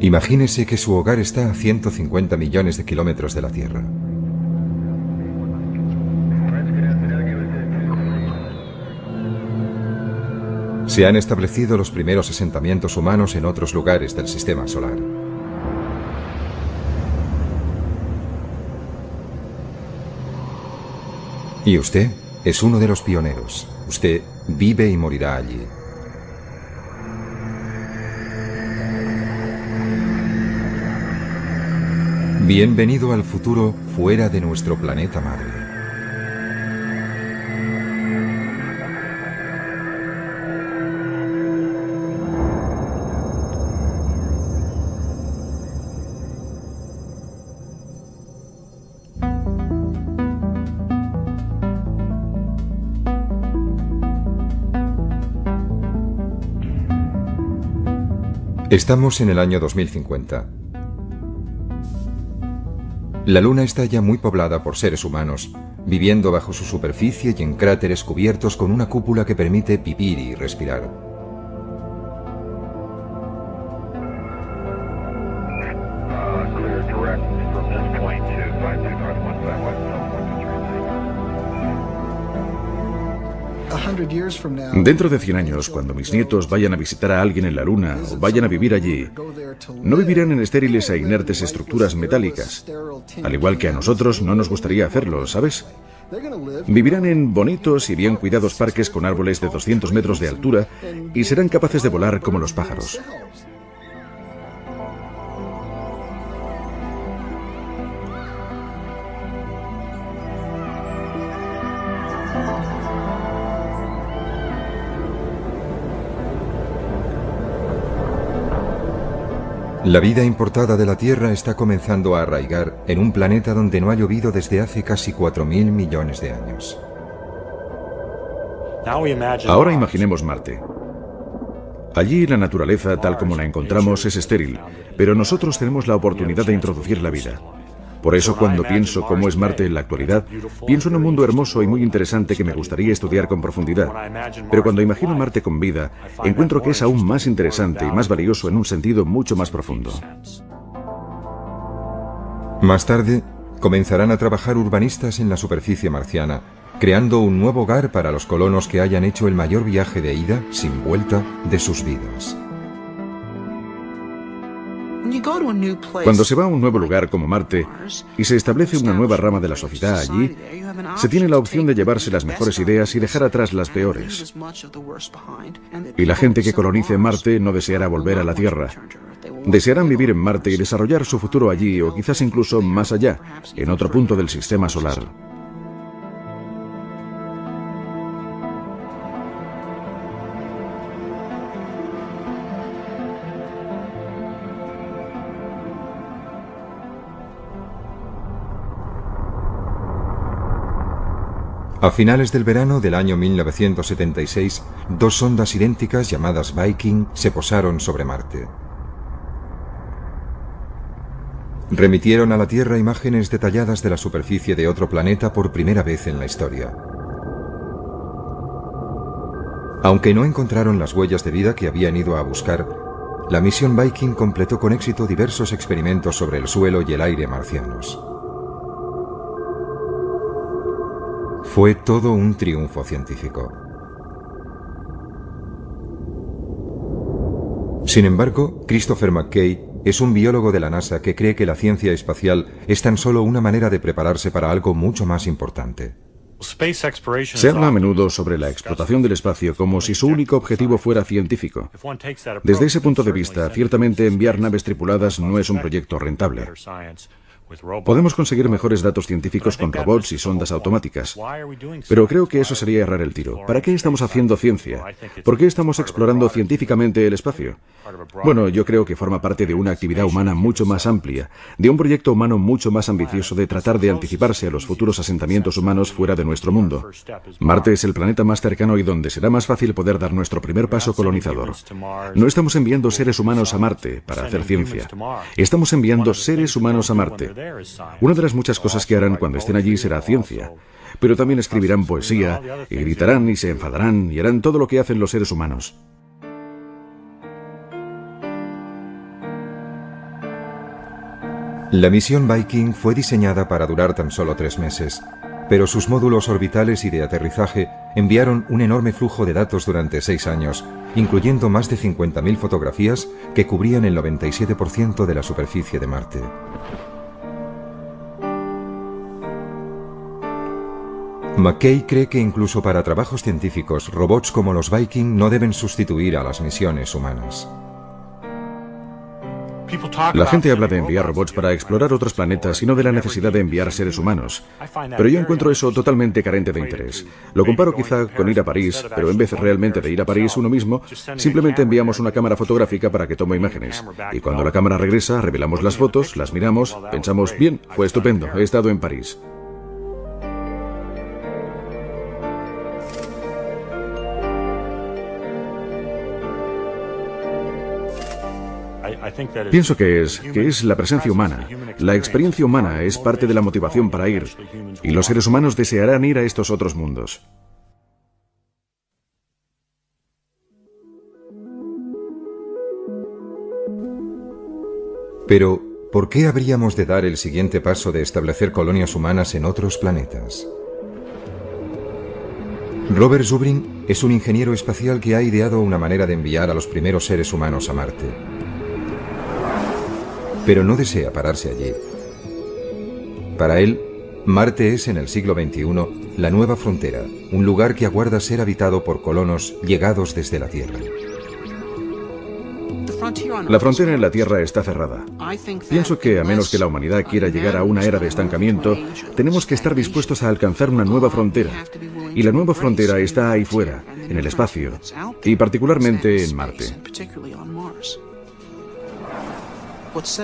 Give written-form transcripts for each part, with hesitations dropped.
Imagínese que su hogar está a 150 millones de kilómetros de la Tierra. Se han establecido los primeros asentamientos humanos en otros lugares del sistema solar. Y usted es uno de los pioneros. Usted vive y morirá allí. Bienvenido al futuro fuera de nuestro planeta madre. Estamos en el año 2050. La Luna está ya muy poblada por seres humanos, viviendo bajo su superficie y en cráteres cubiertos con una cúpula que permite vivir y respirar. Dentro de 100 años, cuando mis nietos vayan a visitar a alguien en la Luna o vayan a vivir allí, no vivirán en estériles e inertes estructuras metálicas, al igual que a nosotros no nos gustaría hacerlo, ¿sabes? Vivirán en bonitos y bien cuidados parques con árboles de 200 metros de altura y serán capaces de volar como los pájaros. La vida importada de la Tierra está comenzando a arraigar en un planeta donde no ha llovido desde hace casi 4.000 millones de años. Ahora imaginemos Marte. Allí la naturaleza, tal como la encontramos, es estéril, pero nosotros tenemos la oportunidad de introducir la vida. Por eso, cuando pienso cómo es Marte en la actualidad, pienso en un mundo hermoso y muy interesante que me gustaría estudiar con profundidad. Pero cuando imagino Marte con vida, encuentro que es aún más interesante y más valioso en un sentido mucho más profundo. Más tarde, comenzarán a trabajar urbanistas en la superficie marciana, creando un nuevo hogar para los colonos que hayan hecho el mayor viaje de ida, sin vuelta, de sus vidas. Cuando se va a un nuevo lugar como Marte y se establece una nueva rama de la sociedad allí, se tiene la opción de llevarse las mejores ideas y dejar atrás las peores. Y la gente que colonice Marte no deseará volver a la Tierra. Desearán vivir en Marte y desarrollar su futuro allí o quizás incluso más allá, en otro punto del sistema solar. A finales del verano del año 1976, dos sondas idénticas llamadas Viking se posaron sobre Marte. Remitieron a la Tierra imágenes detalladas de la superficie de otro planeta por primera vez en la historia. Aunque no encontraron las huellas de vida que habían ido a buscar, la misión Viking completó con éxito diversos experimentos sobre el suelo y el aire marcianos. Fue todo un triunfo científico. Sin embargo, Christopher McKay es un biólogo de la NASA que cree que la ciencia espacial es tan solo una manera de prepararse para algo mucho más importante. Se habla a menudo sobre la explotación del espacio como si su único objetivo fuera científico. Desde ese punto de vista, ciertamente enviar naves tripuladas no es un proyecto rentable. Podemos conseguir mejores datos científicos con robots y sondas automáticas. Pero creo que eso sería errar el tiro. ¿Para qué estamos haciendo ciencia? ¿Por qué estamos explorando científicamente el espacio? Bueno, yo creo que forma parte de una actividad humana mucho más amplia, de un proyecto humano mucho más ambicioso de tratar de anticiparse a los futuros asentamientos humanos fuera de nuestro mundo. Marte es el planeta más cercano y donde será más fácil poder dar nuestro primer paso colonizador. No estamos enviando seres humanos a Marte para hacer ciencia. Estamos enviando seres humanos a Marte. Una de las muchas cosas que harán cuando estén allí será ciencia, pero también escribirán poesía, y gritarán y se enfadarán y harán todo lo que hacen los seres humanos. La misión Viking fue diseñada para durar tan solo 3 meses, pero sus módulos orbitales y de aterrizaje enviaron un enorme flujo de datos durante 6 años, incluyendo más de 50.000 fotografías que cubrían el 97% de la superficie de Marte. McKay cree que incluso para trabajos científicos, robots como los Viking no deben sustituir a las misiones humanas. La gente habla de enviar robots para explorar otros planetas y no de la necesidad de enviar seres humanos. Pero yo encuentro eso totalmente carente de interés. Lo comparo quizá con ir a París, pero en vez realmente de ir a París uno mismo, simplemente enviamos una cámara fotográfica para que tome imágenes. Y cuando la cámara regresa, revelamos las fotos, las miramos, pensamos, bien, fue estupendo, he estado en París. Pienso que es la presencia humana. La experiencia humana es parte de la motivación para ir, y los seres humanos desearán ir a estos otros mundos. Pero, ¿por qué habríamos de dar el siguiente paso de establecer colonias humanas en otros planetas? Robert Zubrin es un ingeniero espacial que ha ideado una manera de enviar a los primeros seres humanos a Marte. Pero no desea pararse allí. Para él, Marte es en el siglo XXI la nueva frontera, un lugar que aguarda ser habitado por colonos llegados desde la Tierra. La frontera en la Tierra está cerrada. Pienso que a menos que la humanidad quiera llegar a una era de estancamiento, tenemos que estar dispuestos a alcanzar una nueva frontera. Y la nueva frontera está ahí fuera, en el espacio, y particularmente en Marte.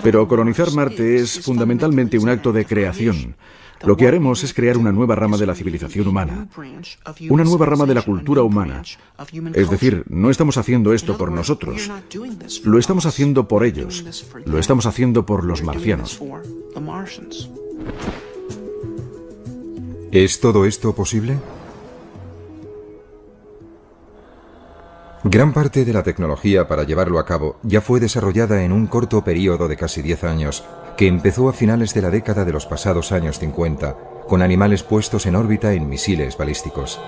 Pero colonizar Marte es fundamentalmente un acto de creación. Lo que haremos es crear una nueva rama de la civilización humana, una nueva rama de la cultura humana. Es decir, no estamos haciendo esto por nosotros, lo estamos haciendo por ellos, lo estamos haciendo por los marcianos. ¿Es todo esto posible? Gran parte de la tecnología para llevarlo a cabo ya fue desarrollada en un corto periodo de casi 10 años, que empezó a finales de la década de los pasados años 50, con animales puestos en órbita en misiles balísticos.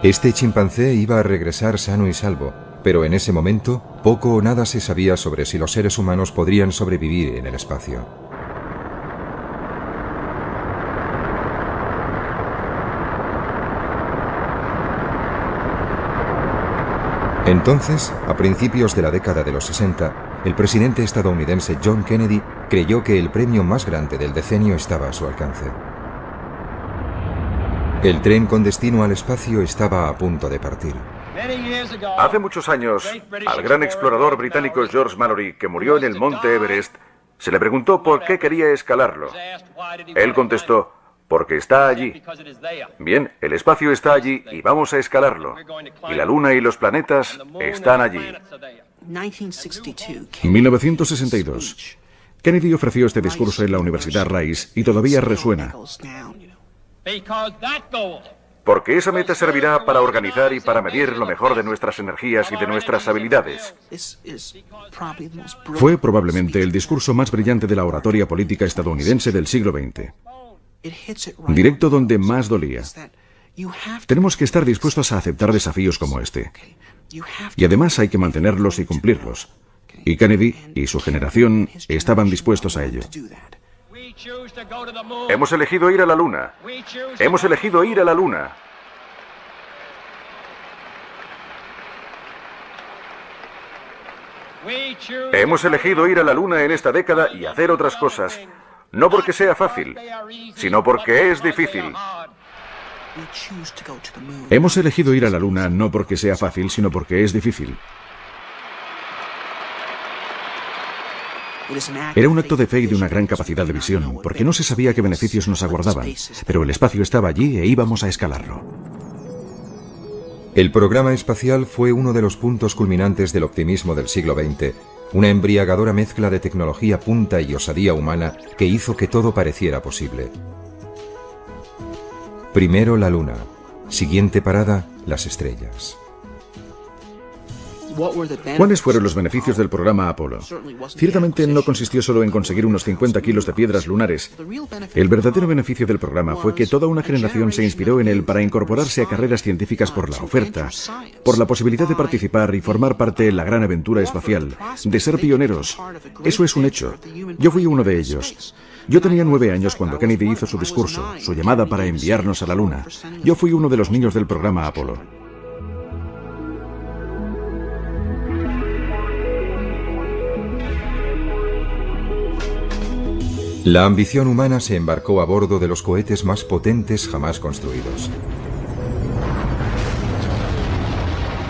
Este chimpancé iba a regresar sano y salvo, pero en ese momento poco o nada se sabía sobre si los seres humanos podrían sobrevivir en el espacio. Entonces, a principios de la década de los 60, el presidente estadounidense John Kennedy creyó que el premio más grande del decenio estaba a su alcance. El tren con destino al espacio estaba a punto de partir. Hace muchos años, al gran explorador británico George Mallory, que murió en el monte Everest, se le preguntó por qué quería escalarlo. Él contestó: porque está allí. Bien, el espacio está allí y vamos a escalarlo. Y la Luna y los planetas están allí. 1962. Kennedy ofreció este discurso en la Universidad Rice y todavía resuena. Porque esa meta servirá para organizar y para medir lo mejor de nuestras energías y de nuestras habilidades. Fue probablemente el discurso más brillante de la oratoria política estadounidense del siglo XX. Directo donde más dolía. Tenemos que estar dispuestos a aceptar desafíos como este. Y además hay que mantenerlos y cumplirlos. Y Kennedy y su generación estaban dispuestos a ello. Hemos elegido ir a la Luna. Hemos elegido ir a la Luna. Hemos elegido ir a la Luna en esta década y hacer otras cosas. No porque sea fácil, sino porque es difícil. Hemos elegido ir a la Luna no porque sea fácil, sino porque es difícil. Era un acto de fe y de una gran capacidad de visión, porque no se sabía qué beneficios nos aguardaban, pero el espacio estaba allí e íbamos a escalarlo. El programa espacial fue uno de los puntos culminantes del optimismo del siglo XX, una embriagadora mezcla de tecnología punta y osadía humana que hizo que todo pareciera posible. Primero la Luna, siguiente parada, las estrellas. ¿Cuáles fueron los beneficios del programa Apolo? Ciertamente no consistió solo en conseguir unos 50 kilos de piedras lunares. El verdadero beneficio del programa fue que toda una generación se inspiró en él para incorporarse a carreras científicas por la oferta, por la posibilidad de participar y formar parte de la gran aventura espacial, de ser pioneros. Eso es un hecho. Yo fui uno de ellos. Yo tenía 9 años cuando Kennedy hizo su discurso, su llamada para enviarnos a la Luna. Yo fui uno de los niños del programa Apolo. La ambición humana se embarcó a bordo de los cohetes más potentes jamás construidos.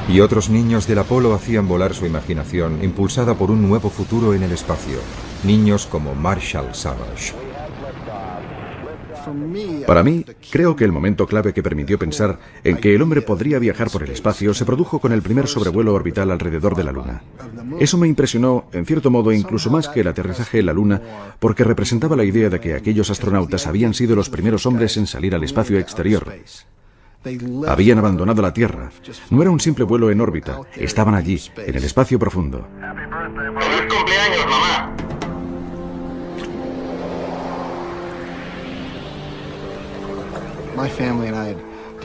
Y otros niños del Apolo hacían volar su imaginación, impulsada por un nuevo futuro en el espacio. Niños como Marshall Savage. Para mí, creo que el momento clave que permitió pensar en que el hombre podría viajar por el espacio se produjo con el primer sobrevuelo orbital alrededor de la Luna. Eso me impresionó, en cierto modo, incluso más que el aterrizaje en la Luna, porque representaba la idea de que aquellos astronautas habían sido los primeros hombres en salir al espacio exterior. Habían abandonado la Tierra. No era un simple vuelo en órbita. Estaban allí, en el espacio profundo. ¡Feliz cumpleaños, mamá!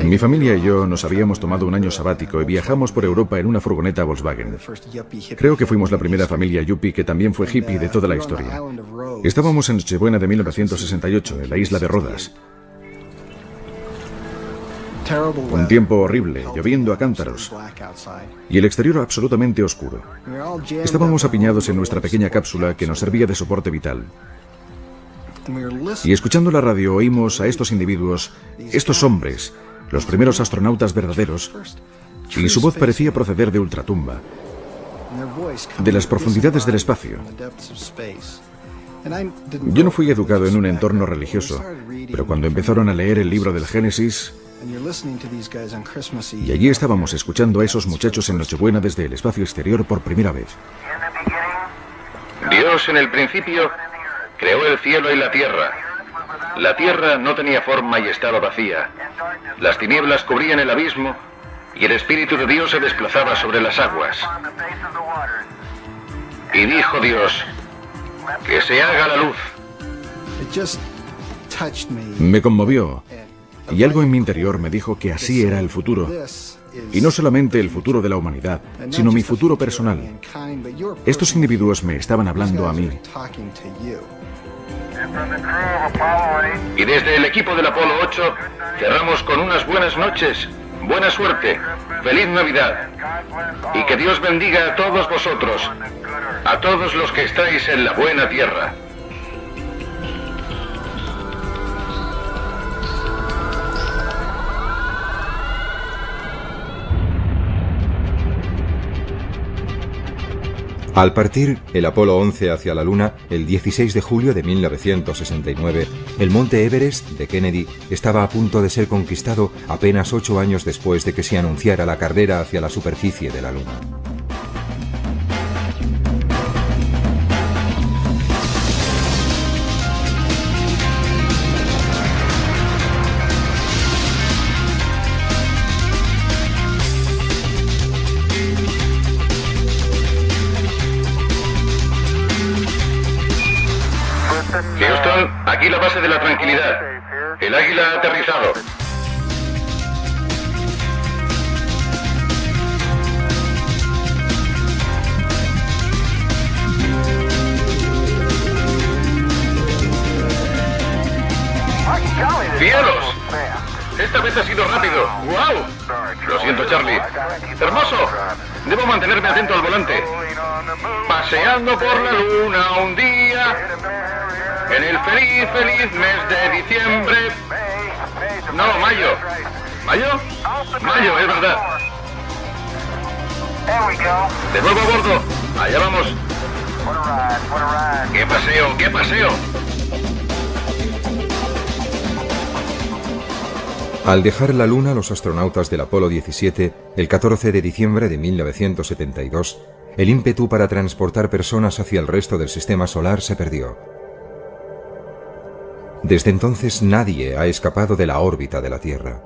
Mi familia y yo nos habíamos tomado un año sabático y viajamos por Europa en una furgoneta Volkswagen. Creo que fuimos la primera familia yuppie que también fue hippie de toda la historia. Estábamos en Nochebuena de 1968, en la isla de Rodas. Un tiempo horrible, lloviendo a cántaros, y el exterior absolutamente oscuro. Estábamos apiñados en nuestra pequeña cápsula que nos servía de soporte vital. Y escuchando la radio oímos a estos individuos, estos hombres, los primeros astronautas verdaderos, y su voz parecía proceder de ultratumba, de las profundidades del espacio. Yo no fui educado en un entorno religioso, pero cuando empezaron a leer el libro del Génesis, y allí estábamos escuchando a esos muchachos en Nochebuena desde el espacio exterior por primera vez. Dios en el principio creó el cielo y la tierra. La tierra no tenía forma y estaba vacía. Las tinieblas cubrían el abismo y el Espíritu de Dios se desplazaba sobre las aguas. Y dijo Dios, que se haga la luz. Me conmovió, y algo en mi interior me dijo que así era el futuro. Y no solamente el futuro de la humanidad, sino mi futuro personal. Estos individuos me estaban hablando a mí. Y desde el equipo del Apolo 8 cerramos con unas buenas noches, buena suerte, feliz Navidad. Y que Dios bendiga a todos vosotros, a todos los que estáis en la buena tierra. Al partir el Apolo 11 hacia la Luna, el 16 de julio de 1969, el monte Everest de Kennedy estaba a punto de ser conquistado apenas 8 años después de que se anunciara la carrera hacia la superficie de la Luna. Houston, aquí la base de la tranquilidad. El Águila ha aterrizado. ¡Cielos! Esta vez ha sido rápido. ¡Wow! Lo siento, Charlie. ¡Hermoso! Debo mantenerme atento al volante. Paseando por la luna un día, en el feliz, feliz mes de diciembre. No, mayo. ¿Mayo? Mayo, es verdad. De nuevo a bordo. Allá vamos. ¡Qué paseo, qué paseo! Al dejar la Luna, los astronautas del Apolo 17, el 14 de diciembre de 1972, el ímpetu para transportar personas hacia el resto del sistema solar se perdió. Desde entonces nadie ha escapado de la órbita de la Tierra.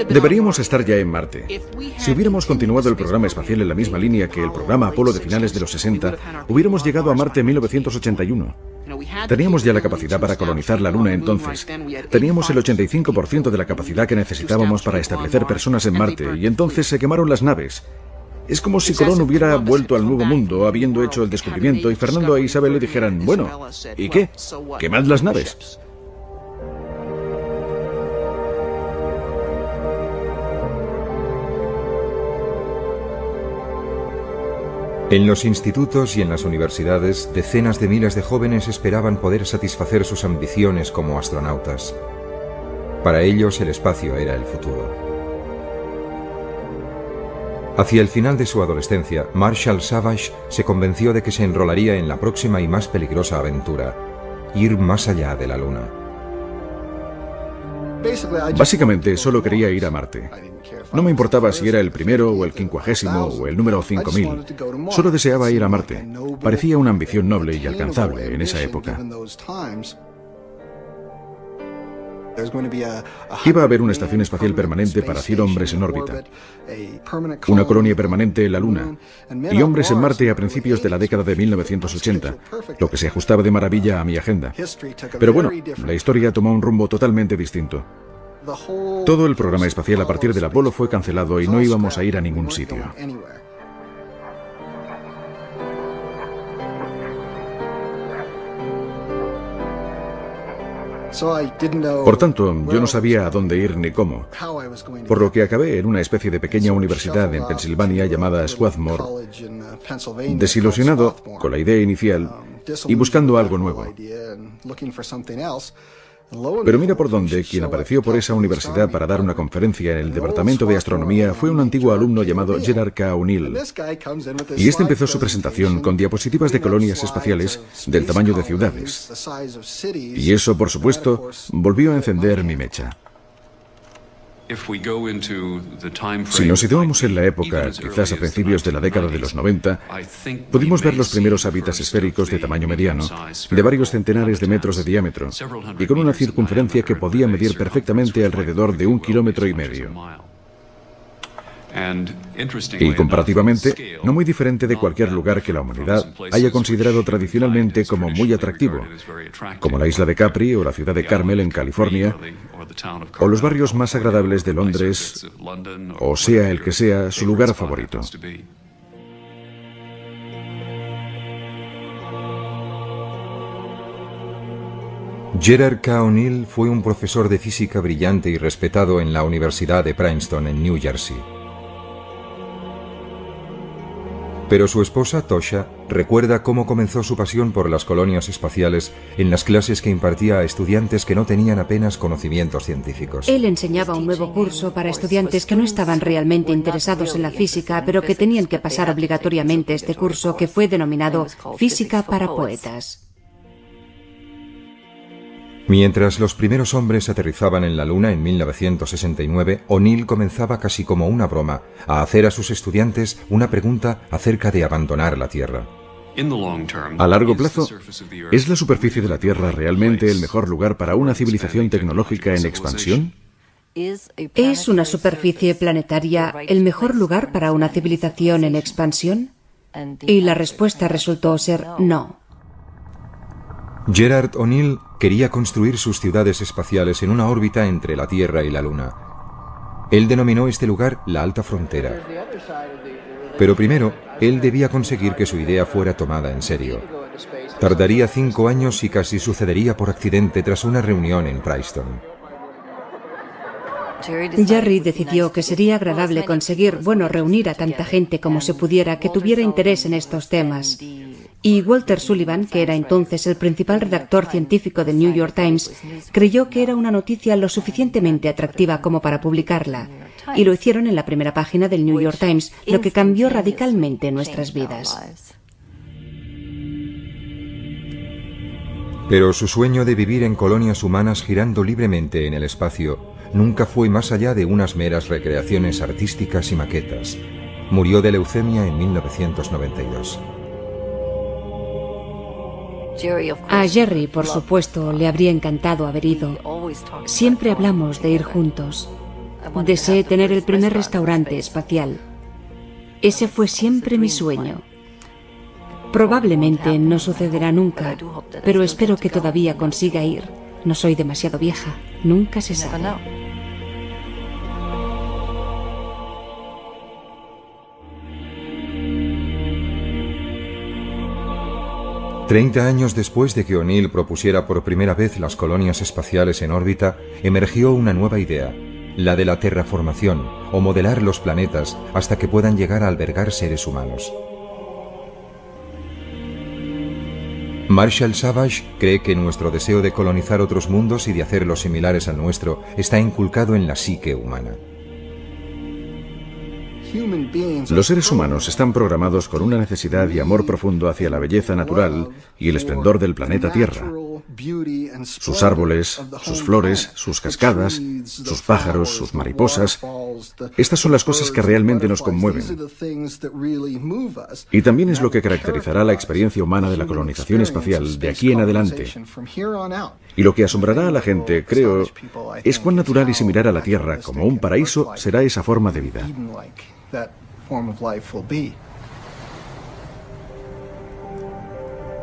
Deberíamos estar ya en Marte. Si hubiéramos continuado el programa espacial en la misma línea que el programa Apolo de finales de los 60, hubiéramos llegado a Marte en 1981. Teníamos ya la capacidad para colonizar la Luna entonces. Teníamos el 85% de la capacidad que necesitábamos para establecer personas en Marte, y entonces se quemaron las naves. Es como si Colón hubiera vuelto al Nuevo Mundo habiendo hecho el descubrimiento y Fernando e Isabel le dijeran, bueno, ¿y qué? ¡Quemad las naves! En los institutos y en las universidades, decenas de miles de jóvenes esperaban poder satisfacer sus ambiciones como astronautas. Para ellos, el espacio era el futuro. Hacia el final de su adolescencia, Marshall Savage se convenció de que se enrolaría en la próxima y más peligrosa aventura: ir más allá de la Luna. Básicamente, solo quería ir a Marte. No me importaba si era el primero o el 50.000 o el número 5000. Solo deseaba ir a Marte. Parecía una ambición noble y alcanzable en esa época. Iba a haber una estación espacial permanente para 100 hombres en órbita, una colonia permanente en la Luna y hombres en Marte a principios de la década de 1980, lo que se ajustaba de maravilla a mi agenda. Pero bueno, la historia tomó un rumbo totalmente distinto. Todo el programa espacial a partir del Apolo fue cancelado y no íbamos a ir a ningún sitio. Por tanto, yo no sabía a dónde ir ni cómo, por lo que acabé en una especie de pequeña universidad en Pensilvania llamada Swarthmore, desilusionado con la idea inicial y buscando algo nuevo. Pero mira por dónde, quien apareció por esa universidad para dar una conferencia en el Departamento de Astronomía fue un antiguo alumno llamado Gerard K. O'Neill. Y este empezó su presentación con diapositivas de colonias espaciales del tamaño de ciudades. Y eso, por supuesto, volvió a encender mi mecha. Si nos situamos en la época, quizás a principios de la década de los 90, pudimos ver los primeros hábitats esféricos de tamaño mediano, de varios centenares de metros de diámetro, y con una circunferencia que podía medir perfectamente alrededor de 1,5 kilómetros. Y comparativamente, no muy diferente de cualquier lugar que la humanidad haya considerado tradicionalmente como muy atractivo, como la isla de Capri o la ciudad de Carmel en California, o los barrios más agradables de Londres, o sea el que sea su lugar favorito. Gerard K. O'Neill fue un profesor de física brillante y respetado en la Universidad de Princeton, en New Jersey. Pero su esposa, Tosha, recuerda cómo comenzó su pasión por las colonias espaciales en las clases que impartía a estudiantes que no tenían apenas conocimientos científicos. Él enseñaba un nuevo curso para estudiantes que no estaban realmente interesados en la física, pero que tenían que pasar obligatoriamente este curso, que fue denominado Física para Poetas. Mientras los primeros hombres aterrizaban en la Luna en 1969, O'Neill comenzaba casi como una broma a hacer a sus estudiantes una pregunta acerca de abandonar la Tierra. A largo plazo, ¿es la superficie de la Tierra realmente el mejor lugar para una civilización tecnológica en expansión? ¿Es una superficie planetaria el mejor lugar para una civilización en expansión? Y la respuesta resultó ser no. Gerard O'Neill quería construir sus ciudades espaciales en una órbita entre la Tierra y la Luna. Él denominó este lugar la Alta Frontera. Pero primero, él debía conseguir que su idea fuera tomada en serio. Tardaría 5 años y casi sucedería por accidente tras una reunión en Princeton. Jerry decidió que sería agradable conseguir, reunir a tanta gente como se pudiera que tuviera interés en estos temas. Y Walter Sullivan, que era entonces el principal redactor científico del New York Times, creyó que era una noticia lo suficientemente atractiva como para publicarla. Y lo hicieron en la primera página del New York Times, lo que cambió radicalmente nuestras vidas. Pero su sueño de vivir en colonias humanas girando libremente en el espacio nunca fue más allá de unas meras recreaciones artísticas y maquetas. Murió de leucemia en 1992. A Jerry, por supuesto, le habría encantado haber ido. Siempre hablamos de ir juntos. Deseé tener el primer restaurante espacial. Ese fue siempre mi sueño. Probablemente no sucederá nunca, pero espero que todavía consiga ir. No soy demasiado vieja, nunca se sabe. 30 años después de que O'Neill propusiera por primera vez las colonias espaciales en órbita, emergió una nueva idea, la de la terraformación, o modelar los planetas hasta que puedan llegar a albergar seres humanos. Marshall Savage cree que nuestro deseo de colonizar otros mundos y de hacerlos similares al nuestro está inculcado en la psique humana. Los seres humanos están programados con una necesidad y amor profundo hacia la belleza natural y el esplendor del planeta Tierra. Sus árboles, sus flores, sus cascadas, sus pájaros, sus mariposas. Estas son las cosas que realmente nos conmueven. Y también es lo que caracterizará la experiencia humana de la colonización espacial de aquí en adelante. Y lo que asombrará a la gente, creo, es cuán natural y similar a la Tierra como un paraíso será esa forma de vida.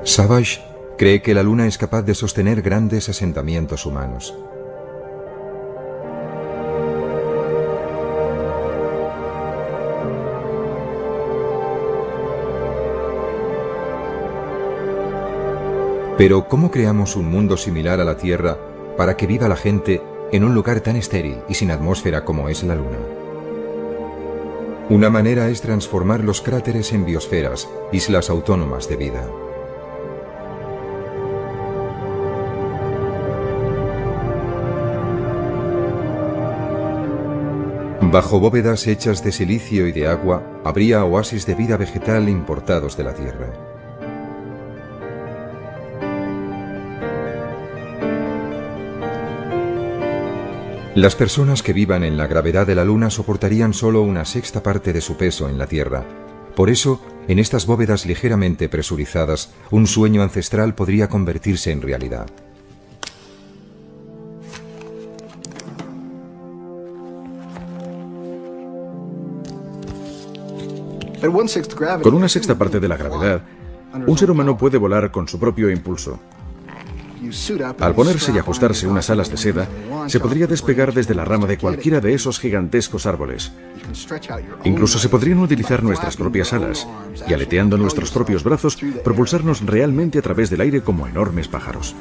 Savage cree que la Luna es capaz de sostener grandes asentamientos humanos. Pero ¿cómo creamos un mundo similar a la Tierra para que viva la gente en un lugar tan estéril y sin atmósfera como es la Luna? Una manera es transformar los cráteres en biosferas, islas autónomas de vida. Bajo bóvedas hechas de silicio y de agua, habría oasis de vida vegetal importados de la Tierra. Las personas que vivan en la gravedad de la Luna soportarían solo una sexta parte de su peso en la Tierra. Por eso, en estas bóvedas ligeramente presurizadas, un sueño ancestral podría convertirse en realidad. Con una sexta parte de la gravedad, un ser humano puede volar con su propio impulso. Al ponerse y ajustarse unas alas de seda, se podría despegar desde la rama de cualquiera de esos gigantescos árboles. Incluso se podrían utilizar nuestras propias alas y, aleteando nuestros propios brazos, propulsarnos realmente a través del aire como enormes pájaros.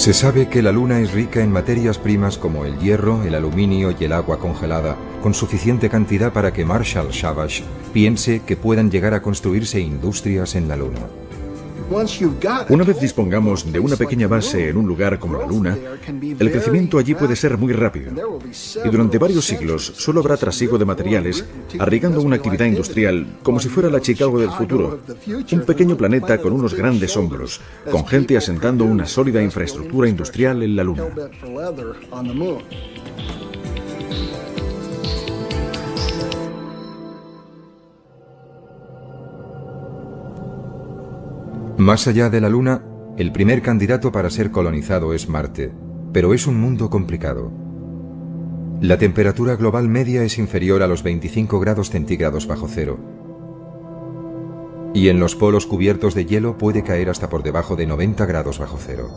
Se sabe que la Luna es rica en materias primas como el hierro, el aluminio y el agua congelada, con suficiente cantidad para que Marshall Savage piense que puedan llegar a construirse industrias en la Luna. Una vez dispongamos de una pequeña base en un lugar como la Luna, el crecimiento allí puede ser muy rápido. Y durante varios siglos solo habrá trasiego de materiales, arriesgando una actividad industrial como si fuera la Chicago del futuro. Un pequeño planeta con unos grandes hombros, con gente asentando una sólida infraestructura industrial en la Luna. Más allá de la Luna, el primer candidato para ser colonizado es Marte, pero es un mundo complicado. La temperatura global media es inferior a los 25 grados centígrados bajo cero. Y en los polos cubiertos de hielo puede caer hasta por debajo de 90 grados bajo cero.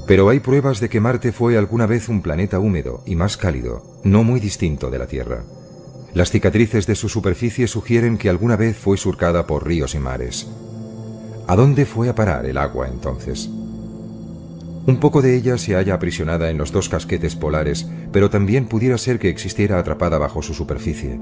Pero hay pruebas de que Marte fue alguna vez un planeta húmedo y más cálido, no muy distinto de la Tierra. Las cicatrices de su superficie sugieren que alguna vez fue surcada por ríos y mares. ¿A dónde fue a parar el agua entonces? Un poco de ella se halla aprisionada en los dos casquetes polares, pero también pudiera ser que existiera atrapada bajo su superficie.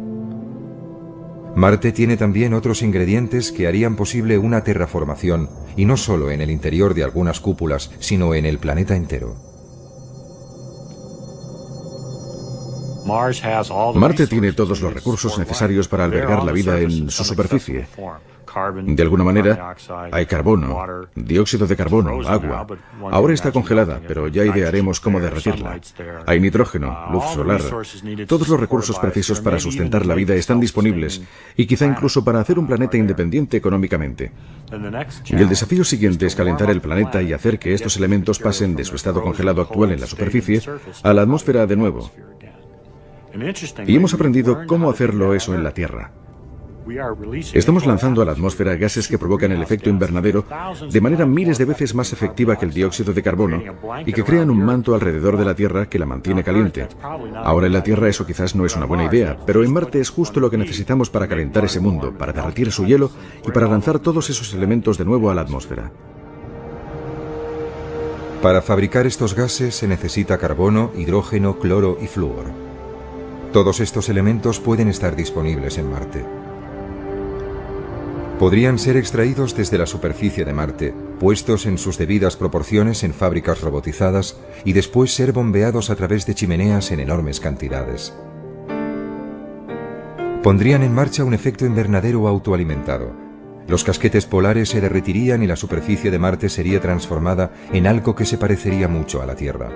Marte tiene también otros ingredientes que harían posible una terraformación, y no solo en el interior de algunas cúpulas, sino en el planeta entero. Marte tiene todos los recursos necesarios para albergar la vida en su superficie. De alguna manera, hay carbono, dióxido de carbono, agua. Ahora está congelada, pero ya idearemos cómo derretirla. Hay nitrógeno, luz solar. Todos los recursos precisos para sustentar la vida están disponibles, y quizá incluso para hacer un planeta independiente económicamente. Y el desafío siguiente es calentar el planeta y hacer que estos elementos pasen de su estado congelado actual en la superficie a la atmósfera de nuevo. Y hemos aprendido cómo hacerlo eso en la Tierra. Estamos lanzando a la atmósfera gases que provocan el efecto invernadero de manera miles de veces más efectiva que el dióxido de carbono y que crean un manto alrededor de la Tierra que la mantiene caliente. Ahora en la Tierra eso quizás no es una buena idea, pero en Marte es justo lo que necesitamos para calentar ese mundo, para derretir su hielo y para lanzar todos esos elementos de nuevo a la atmósfera. Para fabricar estos gases se necesita carbono, hidrógeno, cloro y flúor. Todos estos elementos pueden estar disponibles en Marte. Podrían ser extraídos desde la superficie de Marte, puestos en sus debidas proporciones en fábricas robotizadas y después ser bombeados a través de chimeneas en enormes cantidades. Pondrían en marcha un efecto invernadero autoalimentado. Los casquetes polares se derretirían y la superficie de Marte sería transformada en algo que se parecería mucho a la Tierra.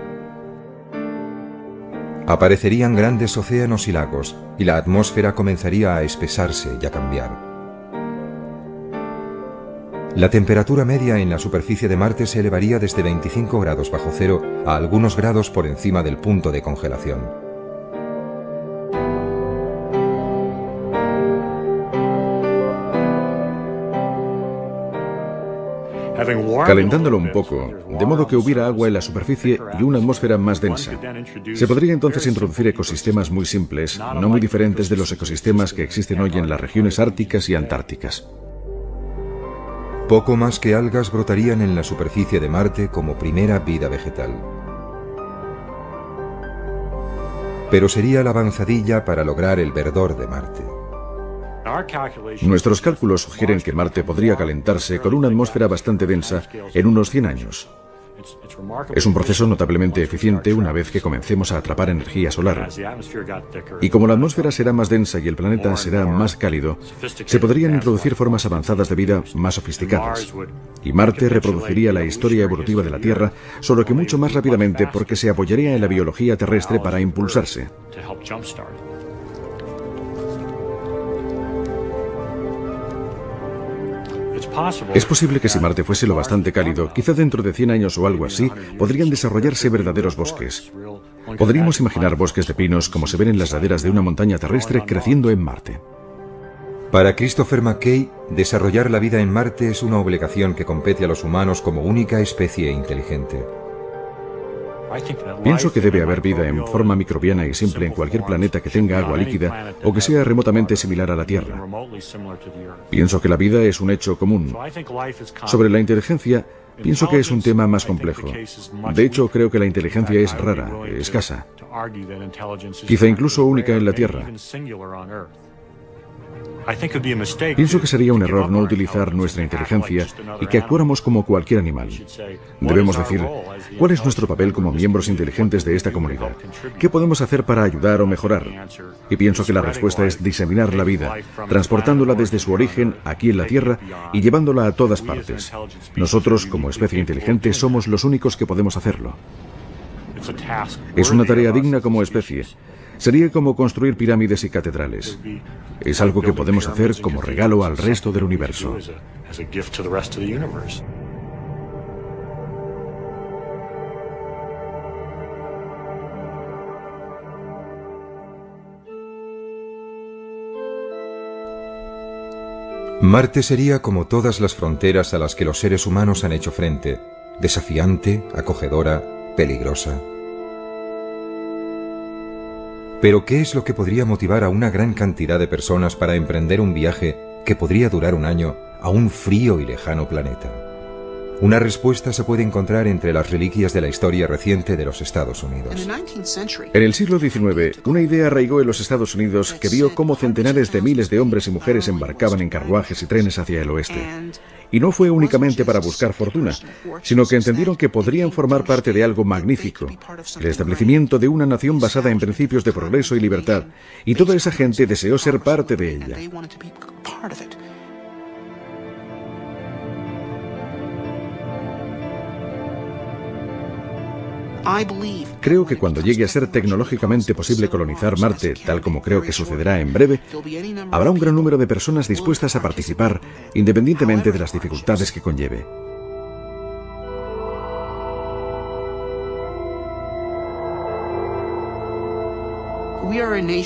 Aparecerían grandes océanos y lagos, y la atmósfera comenzaría a espesarse y a cambiar. La temperatura media en la superficie de Marte se elevaría desde 25 grados bajo cero a algunos grados por encima del punto de congelación. Calentándolo un poco, de modo que hubiera agua en la superficie y una atmósfera más densa. Se podría entonces introducir ecosistemas muy simples, no muy diferentes de los ecosistemas que existen hoy en las regiones árticas y antárticas. Poco más que algas brotarían en la superficie de Marte como primera vida vegetal. Pero sería la avanzadilla para lograr el verdor de Marte. Nuestros cálculos sugieren que Marte podría calentarse con una atmósfera bastante densa en unos 100 años. Es un proceso notablemente eficiente una vez que comencemos a atrapar energía solar. Y como la atmósfera será más densa y el planeta será más cálido, se podrían introducir formas avanzadas de vida más sofisticadas. Y Marte reproduciría la historia evolutiva de la Tierra, solo que mucho más rápidamente porque se apoyaría en la biología terrestre para impulsarse. Es posible que si Marte fuese lo bastante cálido, quizá dentro de 100 años o algo así, podrían desarrollarse verdaderos bosques. Podríamos imaginar bosques de pinos como se ven en las laderas de una montaña terrestre creciendo en Marte. Para Christopher McKay, desarrollar la vida en Marte es una obligación que compete a los humanos como única especie inteligente. Pienso que debe haber vida en forma microbiana y simple en cualquier planeta que tenga agua líquida o que sea remotamente similar a la Tierra. Pienso que la vida es un hecho común. Sobre la inteligencia, pienso que es un tema más complejo. De hecho, creo que la inteligencia es rara, escasa. Quizá incluso única en la Tierra. Pienso que sería un error no utilizar nuestra inteligencia y que actuáramos como cualquier animal. Debemos decir, ¿cuál es nuestro papel como miembros inteligentes de esta comunidad? ¿Qué podemos hacer para ayudar o mejorar? Y pienso que la respuesta es diseminar la vida, transportándola desde su origen aquí en la Tierra y llevándola a todas partes. Nosotros, como especie inteligente, somos los únicos que podemos hacerlo. Es una tarea digna como especie. Sería como construir pirámides y catedrales. Es algo que podemos hacer como regalo al resto del universo. Marte sería como todas las fronteras a las que los seres humanos han hecho frente, desafiante, acogedora, peligrosa. Pero ¿qué es lo que podría motivar a una gran cantidad de personas para emprender un viaje que podría durar un año a un frío y lejano planeta? Una respuesta se puede encontrar entre las reliquias de la historia reciente de los Estados Unidos. En el siglo XIX, una idea arraigó en los Estados Unidos que vio cómo centenares de miles de hombres y mujeres embarcaban en carruajes y trenes hacia el oeste. Y no fue únicamente para buscar fortuna, sino que entendieron que podrían formar parte de algo magnífico, el establecimiento de una nación basada en principios de progreso y libertad, y toda esa gente deseó ser parte de ella. Creo que cuando llegue a ser tecnológicamente posible colonizar Marte, tal como creo que sucederá en breve, habrá un gran número de personas dispuestas a participar, independientemente de las dificultades que conlleve.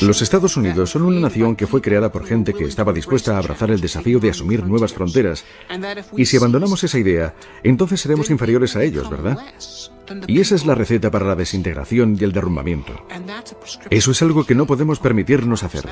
Los Estados Unidos son una nación que fue creada por gente que estaba dispuesta a abrazar el desafío de asumir nuevas fronteras. Y si abandonamos esa idea, entonces seremos inferiores a ellos, ¿verdad? Y esa es la receta para la desintegración y el derrumbamiento. Eso es algo que no podemos permitirnos hacer.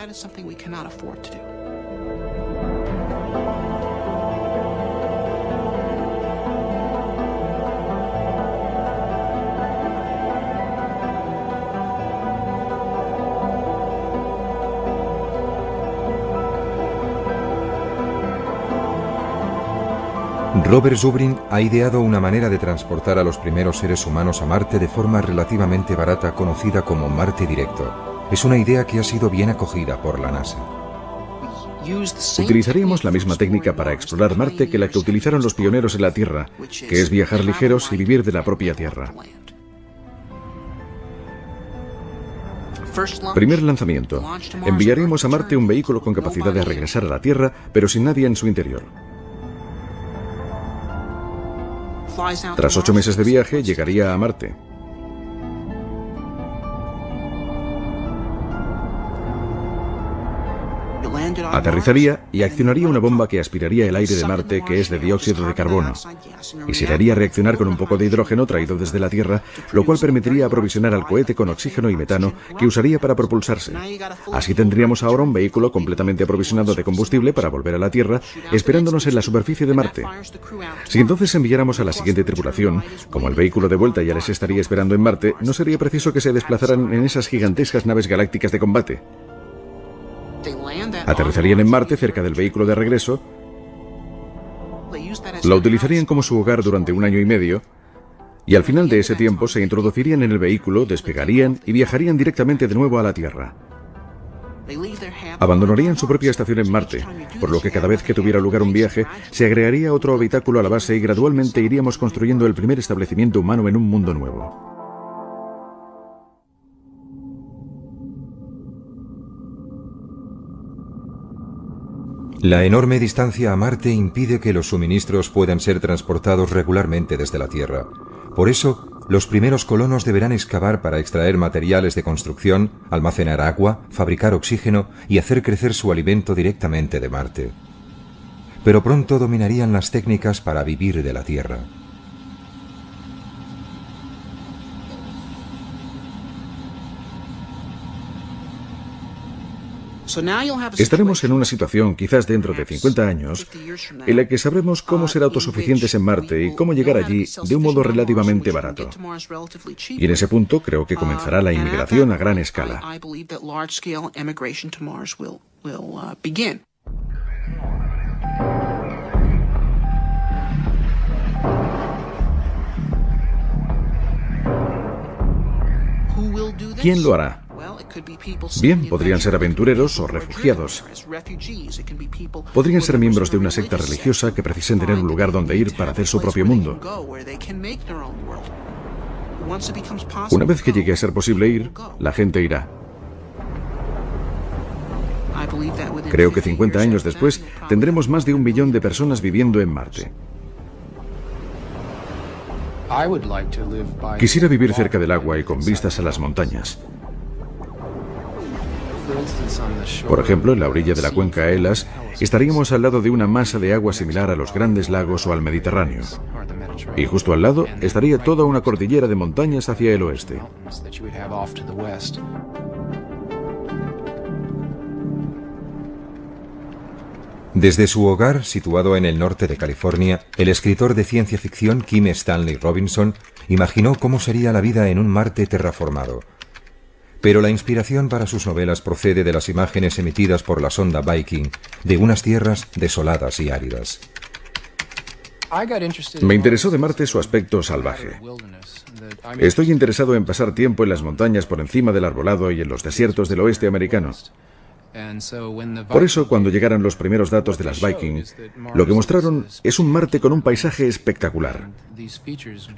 Robert Zubrin ha ideado una manera de transportar a los primeros seres humanos a Marte de forma relativamente barata, conocida como Marte Directo. Es una idea que ha sido bien acogida por la NASA. Utilizaríamos la misma técnica para explorar Marte que la que utilizaron los pioneros en la Tierra, que es viajar ligeros y vivir de la propia Tierra. Primer lanzamiento. Enviaríamos a Marte un vehículo con capacidad de regresar a la Tierra, pero sin nadie en su interior. Tras 8 meses de viaje, llegaría a Marte. Aterrizaría y accionaría una bomba que aspiraría el aire de Marte, que es de dióxido de carbono, y se le haría reaccionar con un poco de hidrógeno traído desde la Tierra, lo cual permitiría aprovisionar al cohete con oxígeno y metano que usaría para propulsarse. Así tendríamos ahora un vehículo completamente aprovisionado de combustible para volver a la Tierra, esperándonos en la superficie de Marte. Si entonces enviáramos a la siguiente tripulación, como el vehículo de vuelta ya les estaría esperando en Marte, no sería preciso que se desplazaran en esas gigantescas naves galácticas de combate. Aterrizarían en Marte cerca del vehículo de regreso, lo utilizarían como su hogar durante 1 año y medio, y al final de ese tiempo se introducirían en el vehículo, despegarían y viajarían directamente de nuevo a la Tierra. Abandonarían su propia estación en Marte, por lo que cada vez que tuviera lugar un viaje, se agregaría otro habitáculo a la base y gradualmente iríamos construyendo el primer establecimiento humano en un mundo nuevo. La enorme distancia a Marte impide que los suministros puedan ser transportados regularmente desde la Tierra. Por eso, los primeros colonos deberán excavar para extraer materiales de construcción, almacenar agua, fabricar oxígeno y hacer crecer su alimento directamente de Marte. Pero pronto dominarían las técnicas para vivir de la Tierra. Estaremos en una situación, quizás dentro de 50 años, en la que sabremos cómo ser autosuficientes en Marte y cómo llegar allí de un modo relativamente barato. Y en ese punto creo que comenzará la inmigración a gran escala. ¿Quién lo hará? Bien, podrían ser aventureros o refugiados. Podrían ser miembros de una secta religiosa que precisen tener un lugar donde ir para hacer su propio mundo. Una vez que llegue a ser posible ir, la gente irá. Creo que 50 años después tendremos más de 1 billón de personas viviendo en Marte. Quisiera vivir cerca del agua y con vistas a las montañas. Por ejemplo, en la orilla de la cuenca Elas, estaríamos al lado de una masa de agua similar a los grandes lagos o al Mediterráneo. Y justo al lado estaría toda una cordillera de montañas hacia el oeste. Desde su hogar, situado en el norte de California, el escritor de ciencia ficción Kim Stanley Robinson imaginó cómo sería la vida en un Marte terraformado. Pero la inspiración para sus novelas procede de las imágenes emitidas por la sonda Viking de unas tierras desoladas y áridas. Me interesó de Marte su aspecto salvaje. Estoy interesado en pasar tiempo en las montañas por encima del arbolado y en los desiertos del oeste americano. Por eso, cuando llegaron los primeros datos de las Viking, lo que mostraron es un Marte con un paisaje espectacular.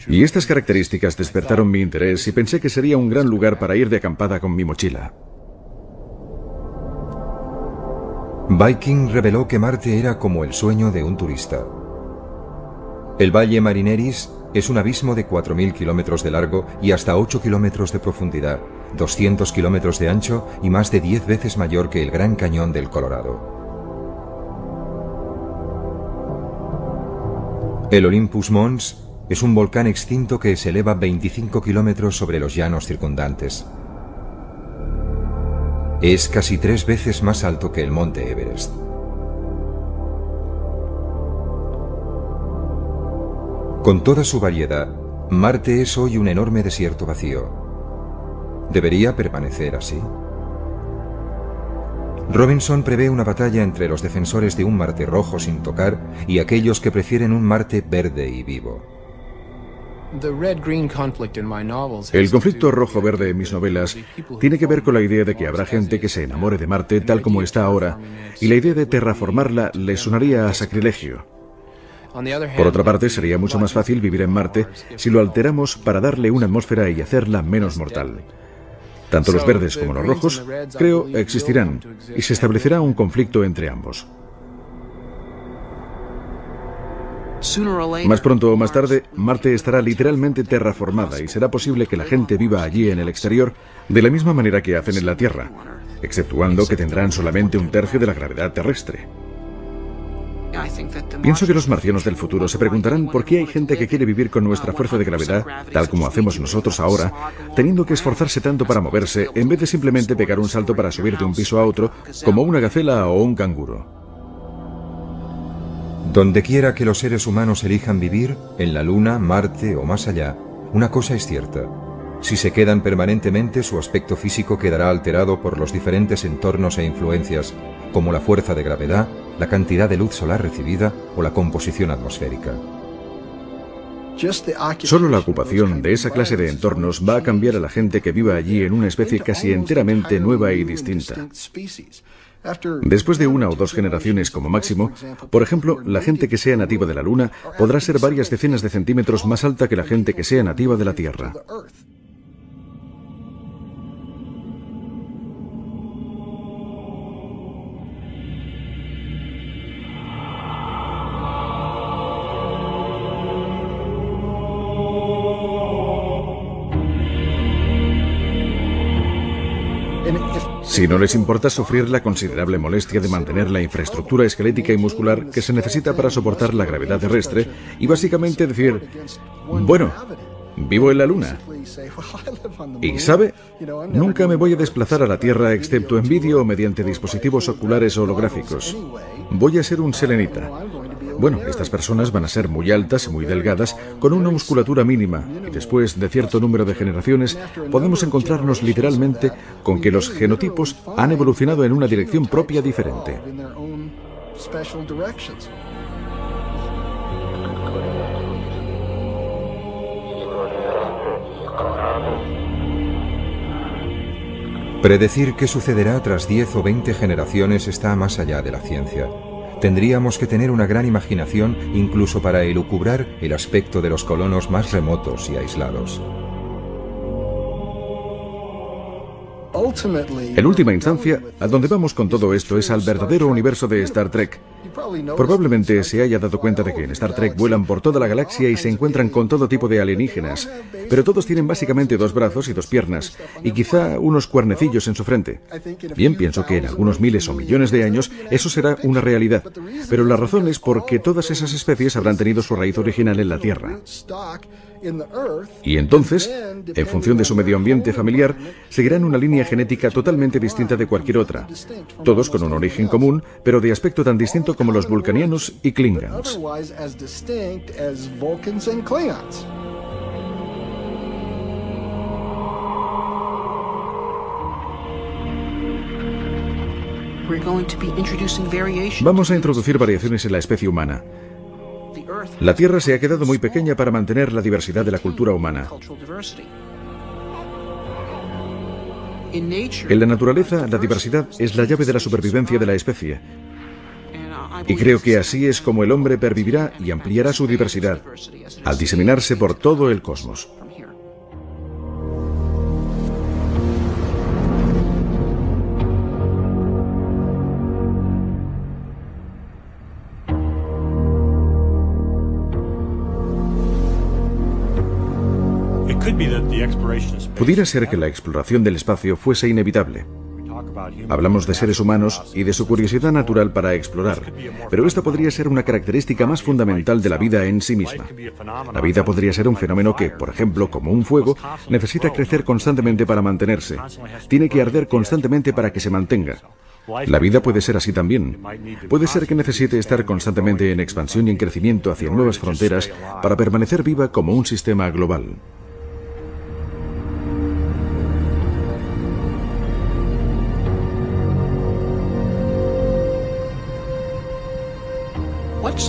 Y estas características despertaron mi interés y pensé que sería un gran lugar para ir de acampada con mi mochila. Viking reveló que Marte era como el sueño de un turista. El Valle Marineris es un abismo de 4.000 kilómetros de largo y hasta 8 kilómetros de profundidad, 200 kilómetros de ancho y más de 10 veces mayor que el Gran Cañón del Colorado. El Olympus Mons es un volcán extinto que se eleva 25 kilómetros sobre los llanos circundantes. Es casi 3 veces más alto que el monte Everest. Con toda su variedad, Marte es hoy un enorme desierto vacío. ¿Debería permanecer así? Robinson prevé una batalla entre los defensores de un Marte rojo sin tocar y aquellos que prefieren un Marte verde y vivo. El conflicto rojo-verde en mis novelas tiene que ver con la idea de que habrá gente que se enamore de Marte tal como está ahora, y la idea de terraformarla les sonaría a sacrilegio. Por otra parte, sería mucho más fácil vivir en Marte si lo alteramos para darle una atmósfera y hacerla menos mortal. Tanto los verdes como los rojos, creo, existirán, y se establecerá un conflicto entre ambos. Más pronto o más tarde, Marte estará literalmente terraformada y será posible que la gente viva allí en el exterior de la misma manera que hacen en la Tierra, exceptuando que tendrán solamente 1/3 de la gravedad terrestre. Pienso que los marcianos del futuro se preguntarán por qué hay gente que quiere vivir con nuestra fuerza de gravedad, tal como hacemos nosotros ahora, teniendo que esforzarse tanto para moverse, en vez de simplemente pegar un salto para subir de un piso a otro, como una gacela o un canguro. Donde quiera que los seres humanos elijan vivir, en la Luna, Marte o más allá, una cosa es cierta. Si se quedan permanentemente, su aspecto físico quedará alterado por los diferentes entornos e influencias, como la fuerza de gravedad, la cantidad de luz solar recibida o la composición atmosférica. Solo la ocupación de esa clase de entornos va a cambiar a la gente que viva allí en una especie casi enteramente nueva y distinta. Después de 1 o 2 generaciones como máximo, por ejemplo, la gente que sea nativa de la Luna podrá ser varias decenas de centímetros más alta que la gente que sea nativa de la Tierra. Si no les importa sufrir la considerable molestia de mantener la infraestructura esquelética y muscular que se necesita para soportar la gravedad terrestre y básicamente decir, bueno, vivo en la Luna. Y ¿sabe? Nunca me voy a desplazar a la Tierra excepto en vídeo o mediante dispositivos oculares holográficos. Voy a ser un selenita. Bueno, estas personas van a ser muy altas y muy delgadas, con una musculatura mínima, y después de cierto número de generaciones podemos encontrarnos literalmente con que los genotipos han evolucionado en una dirección propia diferente. Predecir qué sucederá tras 10 o 20 generaciones está más allá de la ciencia. Tendríamos que tener una gran imaginación incluso para elucubrar el aspecto de los colonos más remotos y aislados. En última instancia, a donde vamos con todo esto es al verdadero universo de Star Trek. Probablemente se haya dado cuenta de que en Star Trek vuelan por toda la galaxia y se encuentran con todo tipo de alienígenas, pero todos tienen básicamente 2 brazos y 2 piernas, y quizá unos cuernecillos en su frente. Bien, pienso que en algunos miles o millones de años eso será una realidad, pero la razón es porque todas esas especies habrán tenido su raíz original en la Tierra. Y entonces, en función de su medio ambiente familiar, seguirán una línea genética totalmente distinta de cualquier otra. Todos con un origen común, pero de aspecto tan distinto como los vulcanianos y klingons. Vamos a introducir variaciones en la especie humana. La Tierra se ha quedado muy pequeña para mantener la diversidad de la cultura humana. En la naturaleza, la diversidad es la llave de la supervivencia de la especie. Y creo que así es como el hombre pervivirá y ampliará su diversidad, al diseminarse por todo el cosmos. Pudiera ser que la exploración del espacio fuese inevitable. Hablamos de seres humanos y de su curiosidad natural para explorar, pero esta podría ser una característica más fundamental de la vida en sí misma. La vida podría ser un fenómeno que, por ejemplo, como un fuego, necesita crecer constantemente para mantenerse. Tiene que arder constantemente para que se mantenga. La vida puede ser así también. Puede ser que necesite estar constantemente en expansión y en crecimiento hacia nuevas fronteras para permanecer viva como un sistema global.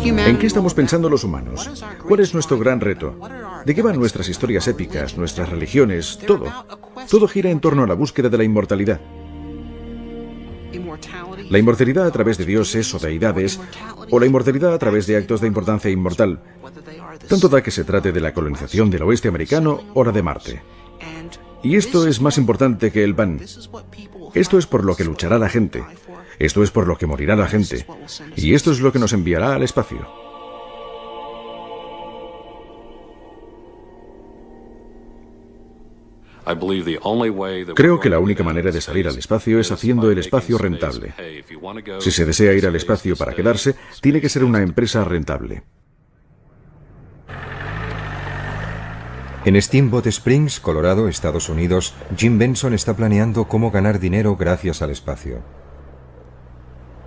¿En qué estamos pensando los humanos? ¿Cuál es nuestro gran reto? ¿De qué van nuestras historias épicas, nuestras religiones? Todo. Todo gira en torno a la búsqueda de la inmortalidad. La inmortalidad a través de dioses o deidades, o la inmortalidad a través de actos de importancia inmortal. Tanto da que se trate de la colonización del oeste americano o la de Marte. Y esto es más importante que el pan. Esto es por lo que luchará la gente. Esto es por lo que morirá la gente. Y esto es lo que nos enviará al espacio. Creo que la única manera de salir al espacio es haciendo el espacio rentable. Si se desea ir al espacio para quedarse, tiene que ser una empresa rentable. En Steamboat Springs, Colorado, Estados Unidos, Jim Benson está planeando cómo ganar dinero gracias al espacio.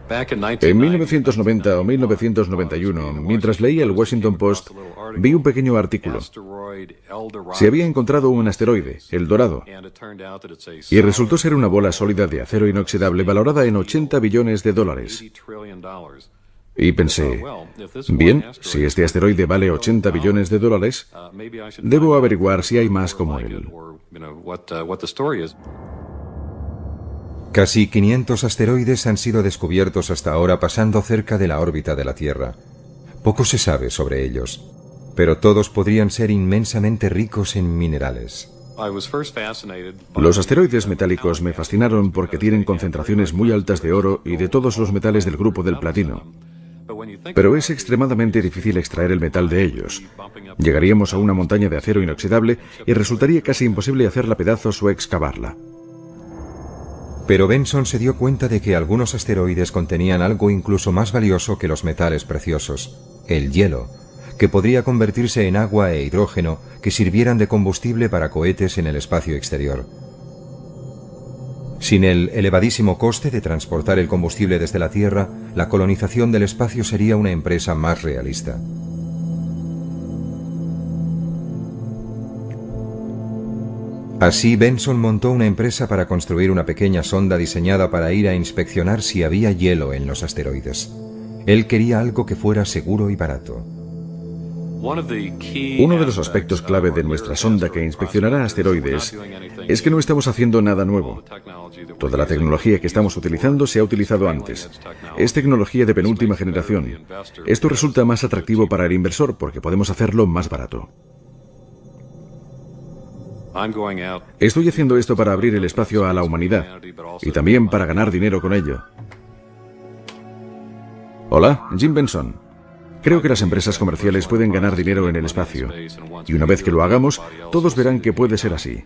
En 1990 o 1991, mientras leía el Washington Post, vi un pequeño artículo. Se había encontrado un asteroide, el Dorado, y resultó ser una bola sólida de acero inoxidable valorada en $80 billones. Y pensé, bien, si este asteroide vale $80 billones, debo averiguar si hay más como él. Casi 500 asteroides han sido descubiertos hasta ahora pasando cerca de la órbita de la Tierra. Poco se sabe sobre ellos, pero todos podrían ser inmensamente ricos en minerales. Los asteroides metálicos me fascinaron porque tienen concentraciones muy altas de oro y de todos los metales del grupo del platino. Pero es extremadamente difícil extraer el metal de ellos. Llegaríamos a una montaña de acero inoxidable y resultaría casi imposible hacerla pedazos o excavarla. Pero Benson se dio cuenta de que algunos asteroides contenían algo incluso más valioso que los metales preciosos, el hielo, que podría convertirse en agua e hidrógeno que sirvieran de combustible para cohetes en el espacio exterior. Sin el elevadísimo coste de transportar el combustible desde la Tierra, la colonización del espacio sería una empresa más realista. Así, Benson montó una empresa para construir una pequeña sonda diseñada para ir a inspeccionar si había hielo en los asteroides. Él quería algo que fuera seguro y barato. Uno de los aspectos clave de nuestra sonda que inspeccionará asteroides es que no estamos haciendo nada nuevo. Toda la tecnología que estamos utilizando se ha utilizado antes. Es tecnología de penúltima generación. Esto resulta más atractivo para el inversor porque podemos hacerlo más barato. Estoy haciendo esto para abrir el espacio a la humanidad y también para ganar dinero con ello. Hola, Jim Benson. Creo que las empresas comerciales pueden ganar dinero en el espacio. Y una vez que lo hagamos, todos verán que puede ser así.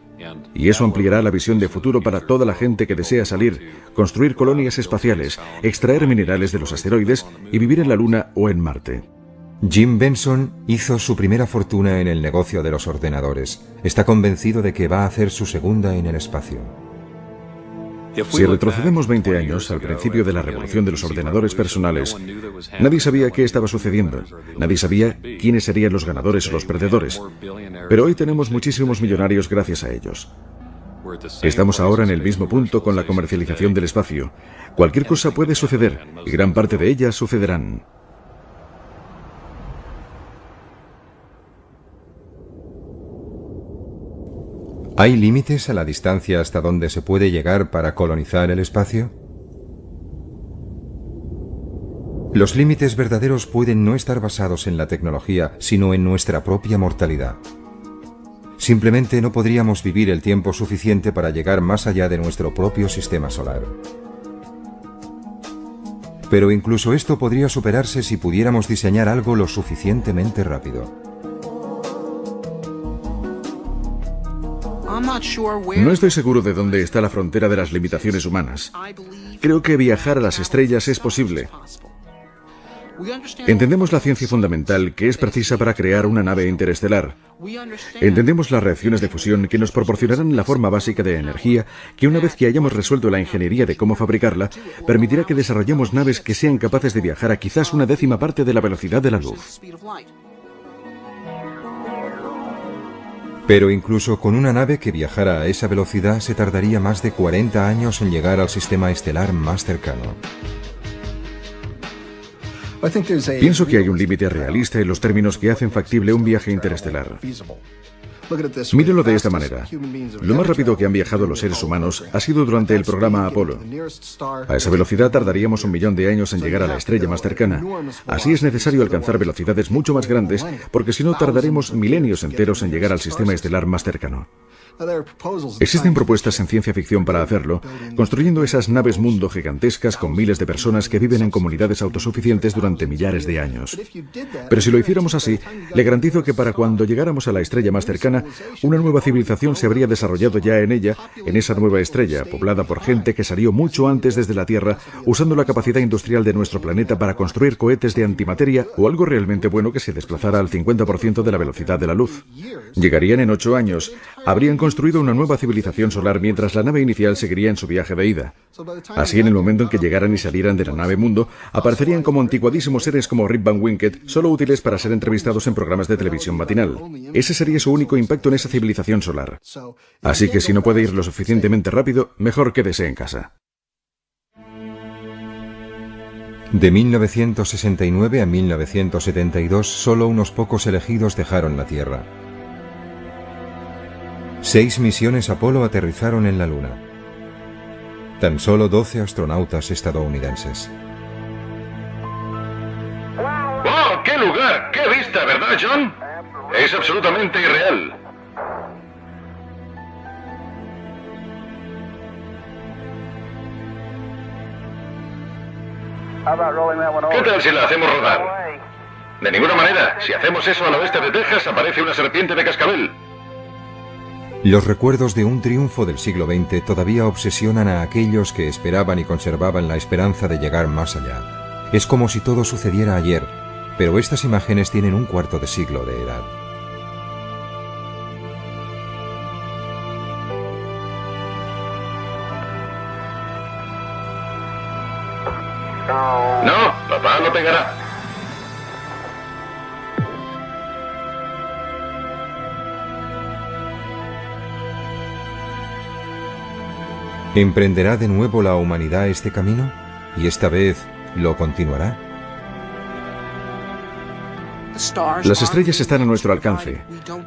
Y eso ampliará la visión de futuro para toda la gente que desea salir, construir colonias espaciales, extraer minerales de los asteroides y vivir en la Luna o en Marte. Jim Benson hizo su primera fortuna en el negocio de los ordenadores. Está convencido de que va a hacer su segunda en el espacio. Si retrocedemos 20 años, al principio de la revolución de los ordenadores personales, nadie sabía qué estaba sucediendo. Nadie sabía quiénes serían los ganadores o los perdedores. Pero hoy tenemos muchísimos millonarios gracias a ellos. Estamos ahora en el mismo punto con la comercialización del espacio. Cualquier cosa puede suceder, y gran parte de ellas sucederán. ¿Hay límites a la distancia hasta donde se puede llegar para colonizar el espacio? Los límites verdaderos pueden no estar basados en la tecnología, sino en nuestra propia mortalidad. Simplemente no podríamos vivir el tiempo suficiente para llegar más allá de nuestro propio sistema solar. Pero incluso esto podría superarse si pudiéramos diseñar algo lo suficientemente rápido. No estoy seguro de dónde está la frontera de las limitaciones humanas. Creo que viajar a las estrellas es posible. Entendemos la ciencia fundamental que es precisa para crear una nave interestelar. Entendemos las reacciones de fusión que nos proporcionarán la forma básica de energía que, una vez que hayamos resuelto la ingeniería de cómo fabricarla, permitirá que desarrollemos naves que sean capaces de viajar a quizás una décima parte de la velocidad de la luz. Pero incluso con una nave que viajara a esa velocidad se tardaría más de 40 años en llegar al sistema estelar más cercano. Pienso que hay un límite realista en los términos que hacen factible un viaje interestelar. Mírenlo de esta manera. Lo más rápido que han viajado los seres humanos ha sido durante el programa Apolo. A esa velocidad tardaríamos 1 millón de años en llegar a la estrella más cercana. Así es necesario alcanzar velocidades mucho más grandes, porque si no tardaremos milenios enteros en llegar al sistema estelar más cercano. Existen propuestas en ciencia ficción para hacerlo, construyendo esas naves mundo gigantescas con miles de personas que viven en comunidades autosuficientes durante millares de años. Pero si lo hiciéramos así, le garantizo que para cuando llegáramos a la estrella más cercana, una nueva civilización se habría desarrollado ya en ella, en esa nueva estrella, poblada por gente que salió mucho antes desde la Tierra, usando la capacidad industrial de nuestro planeta para construir cohetes de antimateria o algo realmente bueno que se desplazara al 50% de la velocidad de la luz. Llegarían en 8 años, habrían construido una nueva civilización solar mientras la nave inicial seguiría en su viaje de ida. Así, en el momento en que llegaran y salieran de la nave mundo, aparecerían como anticuadísimos seres como Rip Van Winkle, solo útiles para ser entrevistados en programas de televisión matinal. Ese sería su único impacto en esa civilización solar. Así que si no puede ir lo suficientemente rápido, mejor quédese en casa. De 1969 a 1972, solo unos pocos elegidos dejaron la Tierra. 6 misiones Apolo aterrizaron en la Luna. Tan solo 12 astronautas estadounidenses. ¡Oh, qué lugar! ¡Qué vista! ¿Verdad, John? Es absolutamente irreal. ¿Qué tal si la hacemos rodar? De ninguna manera. Si hacemos eso al oeste de Texas, aparece una serpiente de cascabel. Los recuerdos de un triunfo del siglo XX todavía obsesionan a aquellos que esperaban y conservaban la esperanza de llegar más allá. Es como si todo sucediera ayer, pero estas imágenes tienen un cuarto de siglo de edad. No, papá no pegará. ¿Emprenderá de nuevo la humanidad este camino? ¿Y esta vez lo continuará? Las estrellas están a nuestro alcance.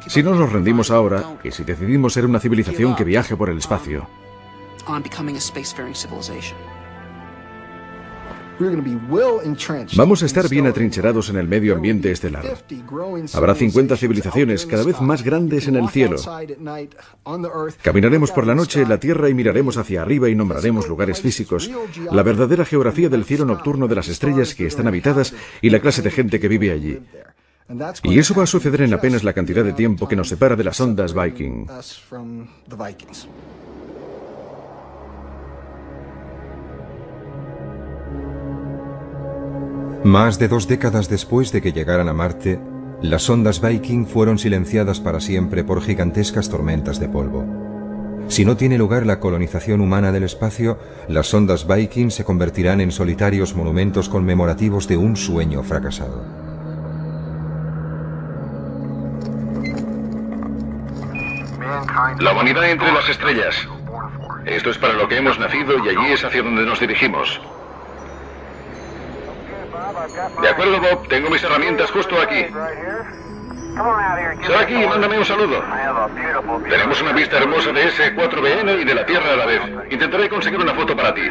Si no nos rendimos ahora, y si decidimos ser una civilización que viaje por el espacio, vamos a estar bien atrincherados en el medio ambiente estelar. Habrá 50 civilizaciones cada vez más grandes en el cielo. Caminaremos por la noche en la Tierra y miraremos hacia arriba y nombraremos lugares físicos, la verdadera geografía del cielo nocturno de las estrellas que están habitadas y la clase de gente que vive allí. Y eso va a suceder en apenas la cantidad de tiempo que nos separa de las ondas Viking. Más de 2 décadas después de que llegaran a Marte, las sondas Viking fueron silenciadas para siempre por gigantescas tormentas de polvo. Si no tiene lugar la colonización humana del espacio, las sondas Viking se convertirán en solitarios monumentos conmemorativos de un sueño fracasado. La humanidad entre las estrellas. Esto es para lo que hemos nacido y allí es hacia donde nos dirigimos. De acuerdo, Bob, tengo mis herramientas justo aquí. Sal aquí y mándame un saludo. Tenemos una vista hermosa de ese 4BN y de la Tierra a la vez. Intentaré conseguir una foto para ti.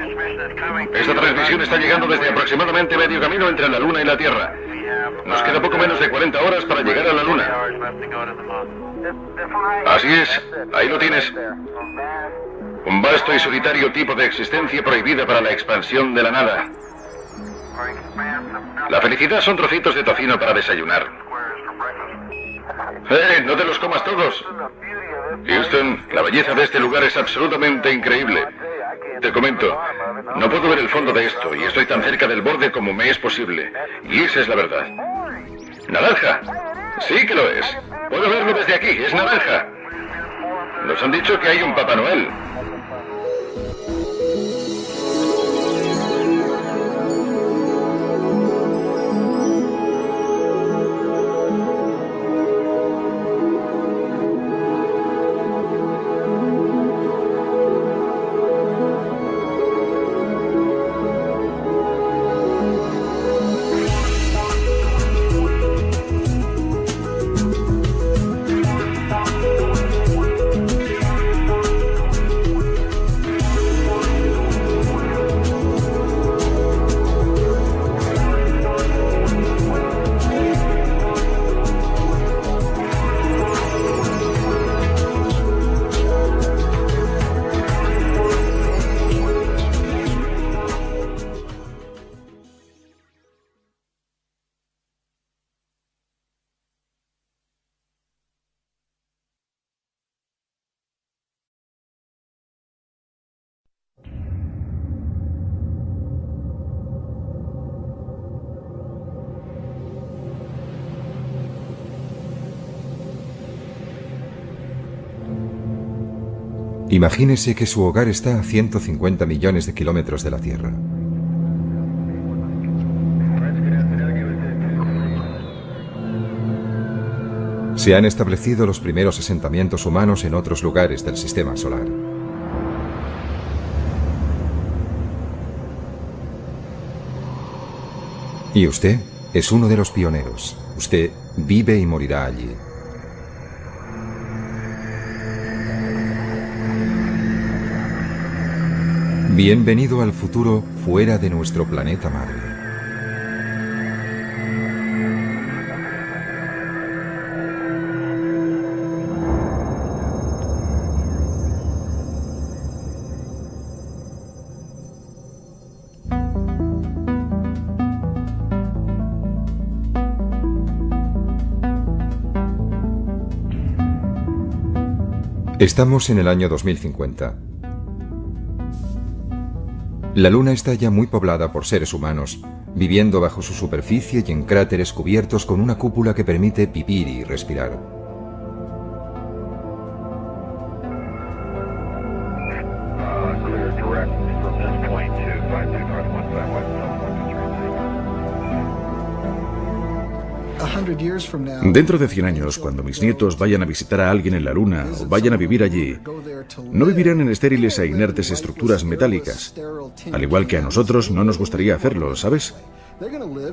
Esta transmisión está llegando desde aproximadamente medio camino entre la Luna y la Tierra. Nos queda poco menos de 40 horas para llegar a la Luna. Así es, ahí lo tienes. Un vasto y solitario tipo de existencia prohibida para la expansión de la nada. La felicidad son trocitos de tocino para desayunar. No te los comas todos. Houston, la belleza de este lugar es absolutamente increíble. Te comento, no puedo ver el fondo de esto y estoy tan cerca del borde como me es posible. Y esa es la verdad. ¡Naranja! Sí que lo es. Puedo verlo desde aquí, es naranja. Nos han dicho que hay un Papá Noel. Imagínese que su hogar está a 150 millones de kilómetros de la Tierra. Se han establecido los primeros asentamientos humanos en otros lugares del sistema solar. Y usted es uno de los pioneros. Usted vive y morirá allí. Bienvenido al futuro fuera de nuestro planeta madre. Estamos en el año 2050. La Luna está ya muy poblada por seres humanos, viviendo bajo su superficie y en cráteres cubiertos con una cúpula que permite vivir y respirar. Dentro de 100 años, cuando mis nietos vayan a visitar a alguien en la Luna o vayan a vivir allí, no vivirán en estériles e inertes estructuras metálicas, al igual que a nosotros no nos gustaría hacerlo, ¿sabes?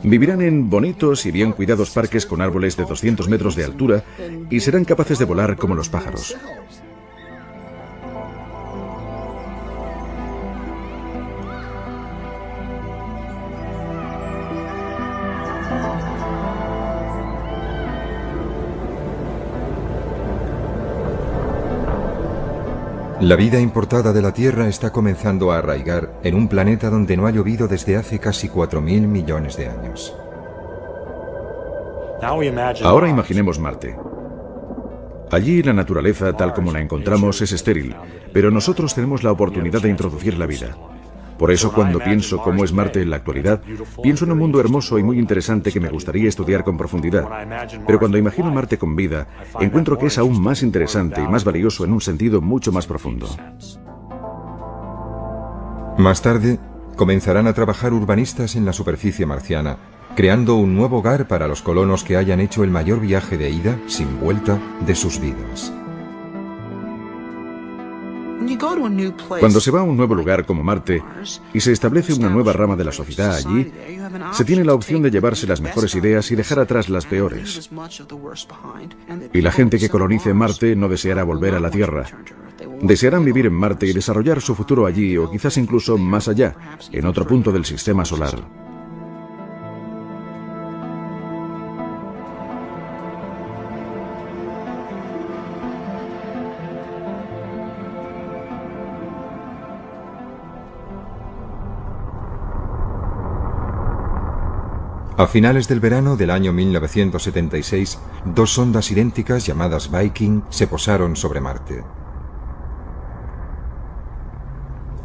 Vivirán en bonitos y bien cuidados parques con árboles de 200 metros de altura y serán capaces de volar como los pájaros. La vida importada de la Tierra está comenzando a arraigar en un planeta donde no ha llovido desde hace casi 4.000 millones de años. Ahora imaginemos Marte. Allí la naturaleza, tal como la encontramos, es estéril, pero nosotros tenemos la oportunidad de introducir la vida. Por eso, cuando pienso cómo es Marte en la actualidad, pienso en un mundo hermoso y muy interesante que me gustaría estudiar con profundidad. Pero cuando imagino Marte con vida, encuentro que es aún más interesante y más valioso en un sentido mucho más profundo. Más tarde, comenzarán a trabajar urbanistas en la superficie marciana, creando un nuevo hogar para los colonos que hayan hecho el mayor viaje de ida, sin vuelta, de sus vidas. Cuando se va a un nuevo lugar como Marte y se establece una nueva rama de la sociedad allí, se tiene la opción de llevarse las mejores ideas y dejar atrás las peores. Y la gente que colonice Marte no deseará volver a la Tierra. Desearán vivir en Marte y desarrollar su futuro allí, o quizás incluso más allá, en otro punto del sistema solar. A finales del verano del año 1976, dos sondas idénticas llamadas Viking se posaron sobre Marte.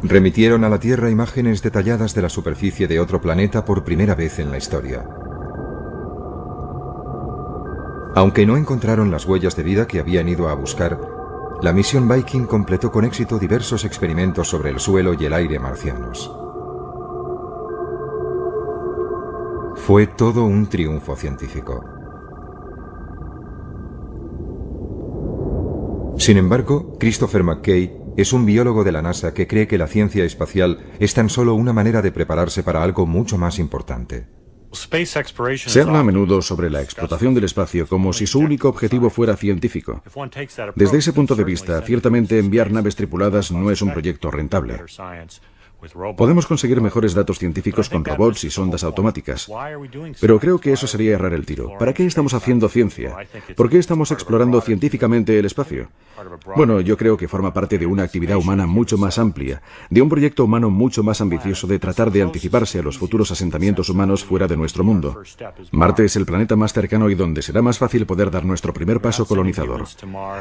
Remitieron a la Tierra imágenes detalladas de la superficie de otro planeta por primera vez en la historia. Aunque no encontraron las huellas de vida que habían ido a buscar, la misión Viking completó con éxito diversos experimentos sobre el suelo y el aire marcianos. Fue todo un triunfo científico. Sin embargo, Christopher McKay es un biólogo de la NASA que cree que la ciencia espacial es tan solo una manera de prepararse para algo mucho más importante. Se habla a menudo sobre la explotación del espacio como si su único objetivo fuera científico. Desde ese punto de vista, ciertamente enviar naves tripuladas no es un proyecto rentable. Podemos conseguir mejores datos científicos con robots y sondas automáticas. Pero creo que eso sería errar el tiro. ¿Para qué estamos haciendo ciencia? ¿Por qué estamos explorando científicamente el espacio? Bueno, yo creo que forma parte de una actividad humana mucho más amplia, de un proyecto humano mucho más ambicioso de tratar de anticiparse a los futuros asentamientos humanos fuera de nuestro mundo. Marte es el planeta más cercano y donde será más fácil poder dar nuestro primer paso colonizador.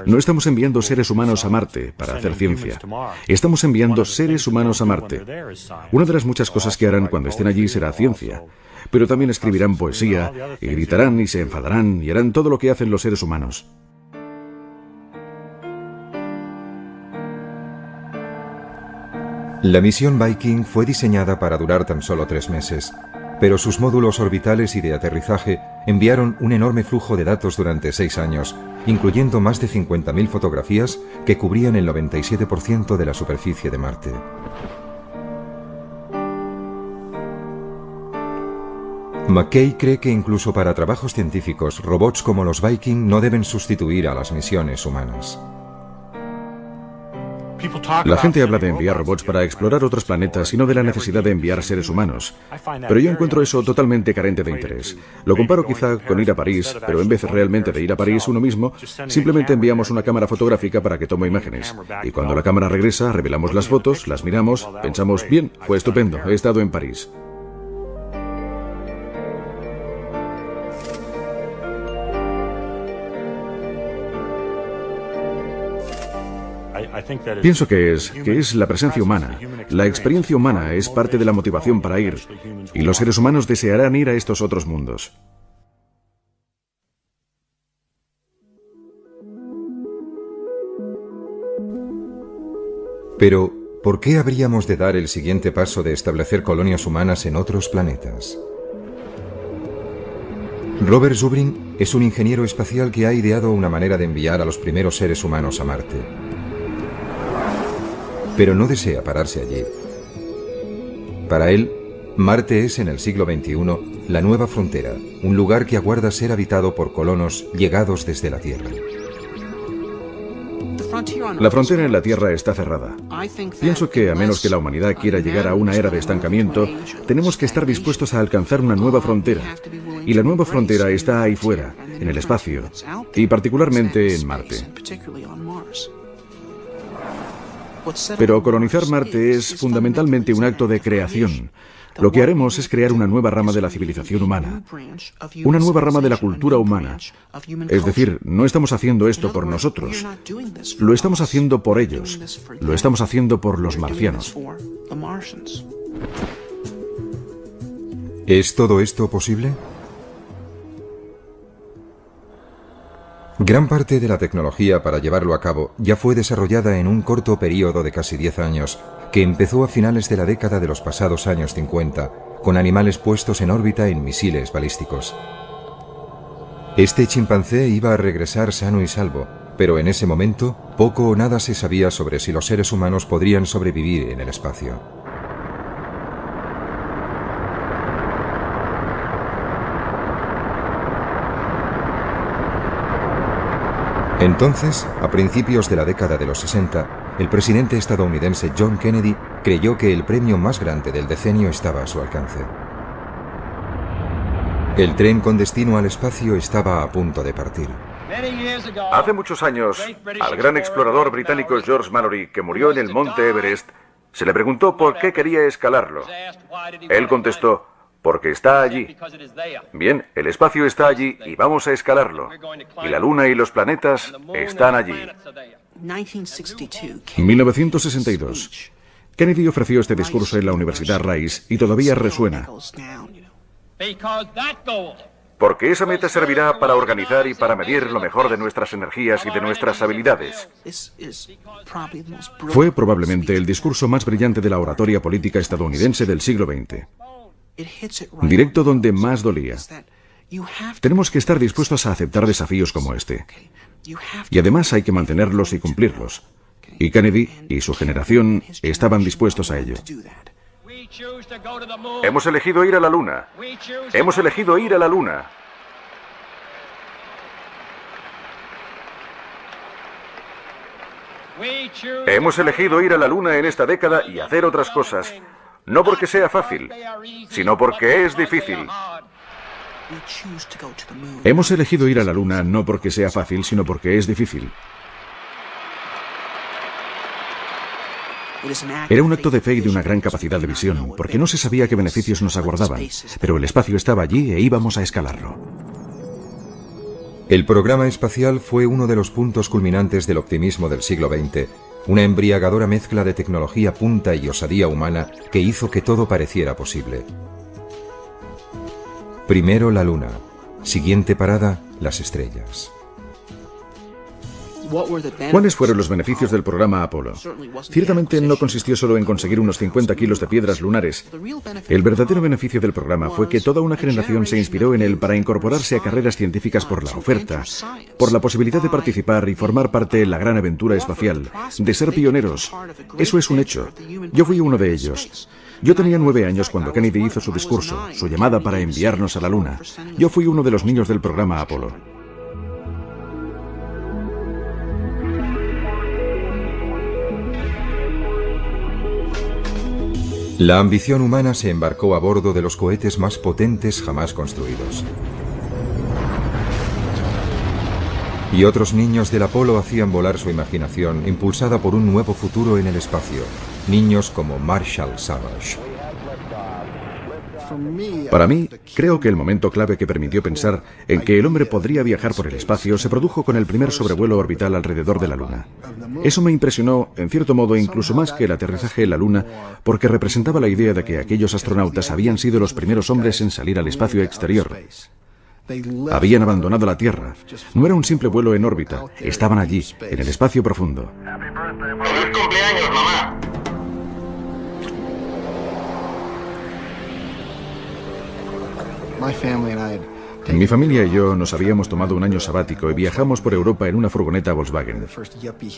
No estamos enviando seres humanos a Marte para hacer ciencia. Estamos enviando seres humanos a Marte. Una de las muchas cosas que harán cuando estén allí será ciencia, pero también escribirán poesía, y gritarán y se enfadarán y harán todo lo que hacen los seres humanos. La misión Viking fue diseñada para durar tan solo 3 meses, pero sus módulos orbitales y de aterrizaje enviaron un enorme flujo de datos durante 6 años, incluyendo más de 50.000 fotografías que cubrían el 97% de la superficie de Marte. McKay cree que incluso para trabajos científicos, robots como los Viking no deben sustituir a las misiones humanas. La gente habla de enviar robots para explorar otros planetas y no de la necesidad de enviar seres humanos. Pero yo encuentro eso totalmente carente de interés. Lo comparo quizá con ir a París, pero en vez realmente de ir a París uno mismo, simplemente enviamos una cámara fotográfica para que tome imágenes. Y cuando la cámara regresa, revelamos las fotos, las miramos, pensamos, bien, fue estupendo, he estado en París. Pienso que es la presencia humana. La experiencia humana es parte de la motivación para ir, y los seres humanos desearán ir a estos otros mundos. Pero, ¿por qué habríamos de dar el siguiente paso de establecer colonias humanas en otros planetas? Robert Zubrin es un ingeniero espacial que ha ideado una manera de enviar a los primeros seres humanos a Marte. Pero no desea pararse allí. Para él, Marte es en el siglo XXI la nueva frontera, un lugar que aguarda ser habitado por colonos llegados desde la Tierra. La frontera en la Tierra está cerrada. Pienso que a menos que la humanidad quiera llegar a una era de estancamiento, tenemos que estar dispuestos a alcanzar una nueva frontera. Y la nueva frontera está ahí fuera, en el espacio, y particularmente en Marte. Pero colonizar Marte es fundamentalmente un acto de creación. Lo que haremos es crear una nueva rama de la civilización humana, una nueva rama de la cultura humana. Es decir, no estamos haciendo esto por nosotros, lo estamos haciendo por ellos, lo estamos haciendo por los marcianos. ¿Es todo esto posible? Gran parte de la tecnología para llevarlo a cabo ya fue desarrollada en un corto período de casi 10 años, que empezó a finales de la década de los pasados años 50, con animales puestos en órbita en misiles balísticos. Este chimpancé iba a regresar sano y salvo, pero en ese momento poco o nada se sabía sobre si los seres humanos podrían sobrevivir en el espacio. Entonces, a principios de la década de los 60, el presidente estadounidense John Kennedy creyó que el premio más grande del decenio estaba a su alcance. El tren con destino al espacio estaba a punto de partir. Hace muchos años, al gran explorador británico George Mallory, que murió en el monte Everest, se le preguntó por qué quería escalarlo. Él contestó: porque está allí. Bien, el espacio está allí y vamos a escalarlo. Y la Luna y los planetas están allí. 1962. Kennedy ofreció este discurso en la Universidad Rice y todavía resuena. Porque esa meta servirá para organizar y para medir lo mejor de nuestras energías y de nuestras habilidades. Fue probablemente el discurso más brillante de la oratoria política estadounidense del siglo XX. Directo donde más dolía. Tenemos que estar dispuestos a aceptar desafíos como este. Y además hay que mantenerlos y cumplirlos. Y Kennedy y su generación estaban dispuestos a ello. Hemos elegido ir a la Luna. Hemos elegido ir a la Luna. Hemos elegido ir a la Luna en esta década y hacer otras cosas. No porque sea fácil, sino porque es difícil. Hemos elegido ir a la Luna no porque sea fácil, sino porque es difícil. Era un acto de fe y de una gran capacidad de visión, porque no se sabía qué beneficios nos aguardaban, pero el espacio estaba allí e íbamos a escalarlo. El programa espacial fue uno de los puntos culminantes del optimismo del siglo XX, una embriagadora mezcla de tecnología punta y osadía humana que hizo que todo pareciera posible. Primero la Luna, siguiente parada, las estrellas. ¿Cuáles fueron los beneficios del programa Apolo? Ciertamente no consistió solo en conseguir unos 50 kilos de piedras lunares. El verdadero beneficio del programa fue que toda una generación se inspiró en él para incorporarse a carreras científicas por la oferta, por la posibilidad de participar y formar parte de la gran aventura espacial, de ser pioneros. Eso es un hecho. Yo fui uno de ellos. Yo tenía 9 años cuando Kennedy hizo su discurso, su llamada para enviarnos a la Luna. Yo fui uno de los niños del programa Apolo. La ambición humana se embarcó a bordo de los cohetes más potentes jamás construidos. Y otros niños del Apolo hacían volar su imaginación, impulsada por un nuevo futuro en el espacio. Niños como Marshall Savage. Para mí, creo que el momento clave que permitió pensar en que el hombre podría viajar por el espacio se produjo con el primer sobrevuelo orbital alrededor de la Luna. Eso me impresionó, en cierto modo, incluso más que el aterrizaje en la Luna, porque representaba la idea de que aquellos astronautas habían sido los primeros hombres en salir al espacio exterior. Habían abandonado la Tierra. No era un simple vuelo en órbita. Estaban allí, en el espacio profundo. ¡Feliz cumpleaños, mamá! Mi familia y yo nos habíamos tomado un año sabático y viajamos por Europa en una furgoneta Volkswagen.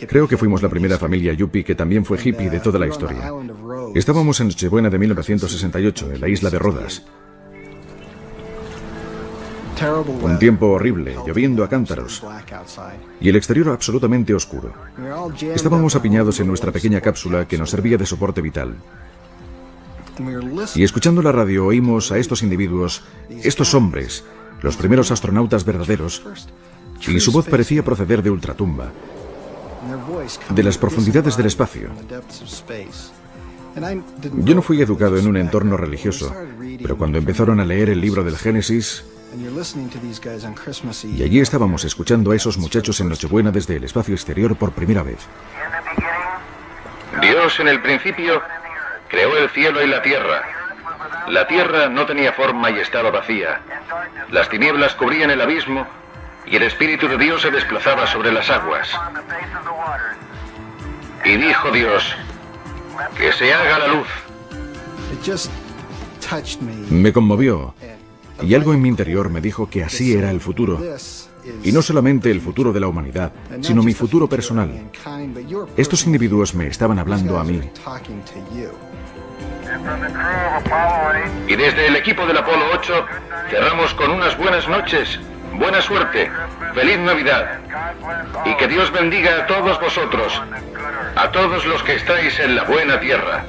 Creo que fuimos la primera familia yuppie que también fue hippie de toda la historia. Estábamos en Nochebuena de 1968, en la isla de Rodas. Un tiempo horrible, lloviendo a cántaros, y el exterior absolutamente oscuro. Estábamos apiñados en nuestra pequeña cápsula que nos servía de soporte vital. Y escuchando la radio oímos a estos individuos, estos hombres, los primeros astronautas verdaderos, y su voz parecía proceder de ultratumba, de las profundidades del espacio. Yo no fui educado en un entorno religioso, pero cuando empezaron a leer el libro del Génesis, y allí estábamos escuchando a esos muchachos en Nochebuena desde el espacio exterior por primera vez. Dios en el principio Creó el cielo y la tierra. La tierra no tenía forma y estaba vacía. Las tinieblas cubrían el abismo y el Espíritu de Dios se desplazaba sobre las aguas. Y dijo Dios, que se haga la luz. Me conmovió, y algo en mi interior me dijo que así era el futuro. Y no solamente el futuro de la humanidad, sino mi futuro personal. Estos individuos me estaban hablando a mí. Y desde el equipo del Apolo 8 cerramos con unas buenas noches, buena suerte, feliz Navidad. Y que Dios bendiga a todos vosotros, a todos los que estáis en la buena tierra.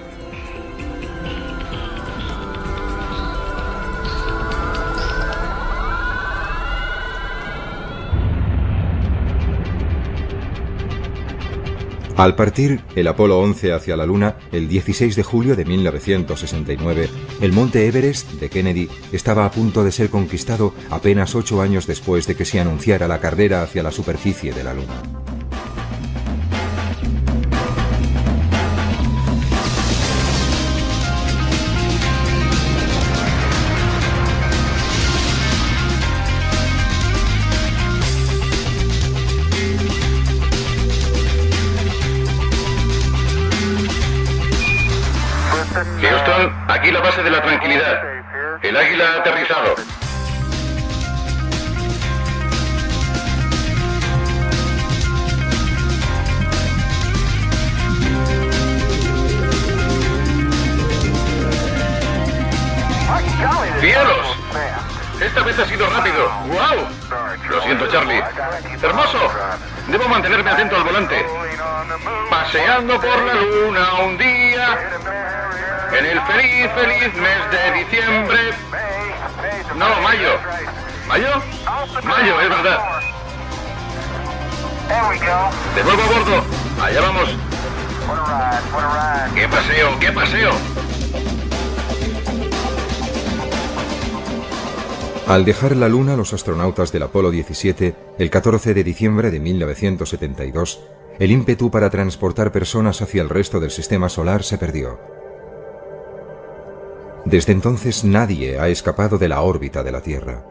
Al partir el Apolo 11 hacia la Luna, el 16 de julio de 1969, el monte Everest de Kennedy estaba a punto de ser conquistado apenas 8 años después de que se anunciara la carrera hacia la superficie de la Luna. Houston, aquí la base de la tranquilidad. El Águila ha aterrizado. ¡Cielos! Esta vez ha sido rápido. ¡Wow! Lo siento, Charlie. ¡Hermoso! Debo mantenerme atento al volante. Paseando por la luna un día, en el feliz, feliz mes de diciembre. No, mayo. ¿Mayo? Mayo, es verdad. De nuevo a bordo. Allá vamos. ¡Qué paseo, qué paseo! Al dejar la Luna, los astronautas del Apolo 17, el 14 de diciembre de 1972, el ímpetu para transportar personas hacia el resto del sistema solar se perdió. Desde entonces nadie ha escapado de la órbita de la Tierra.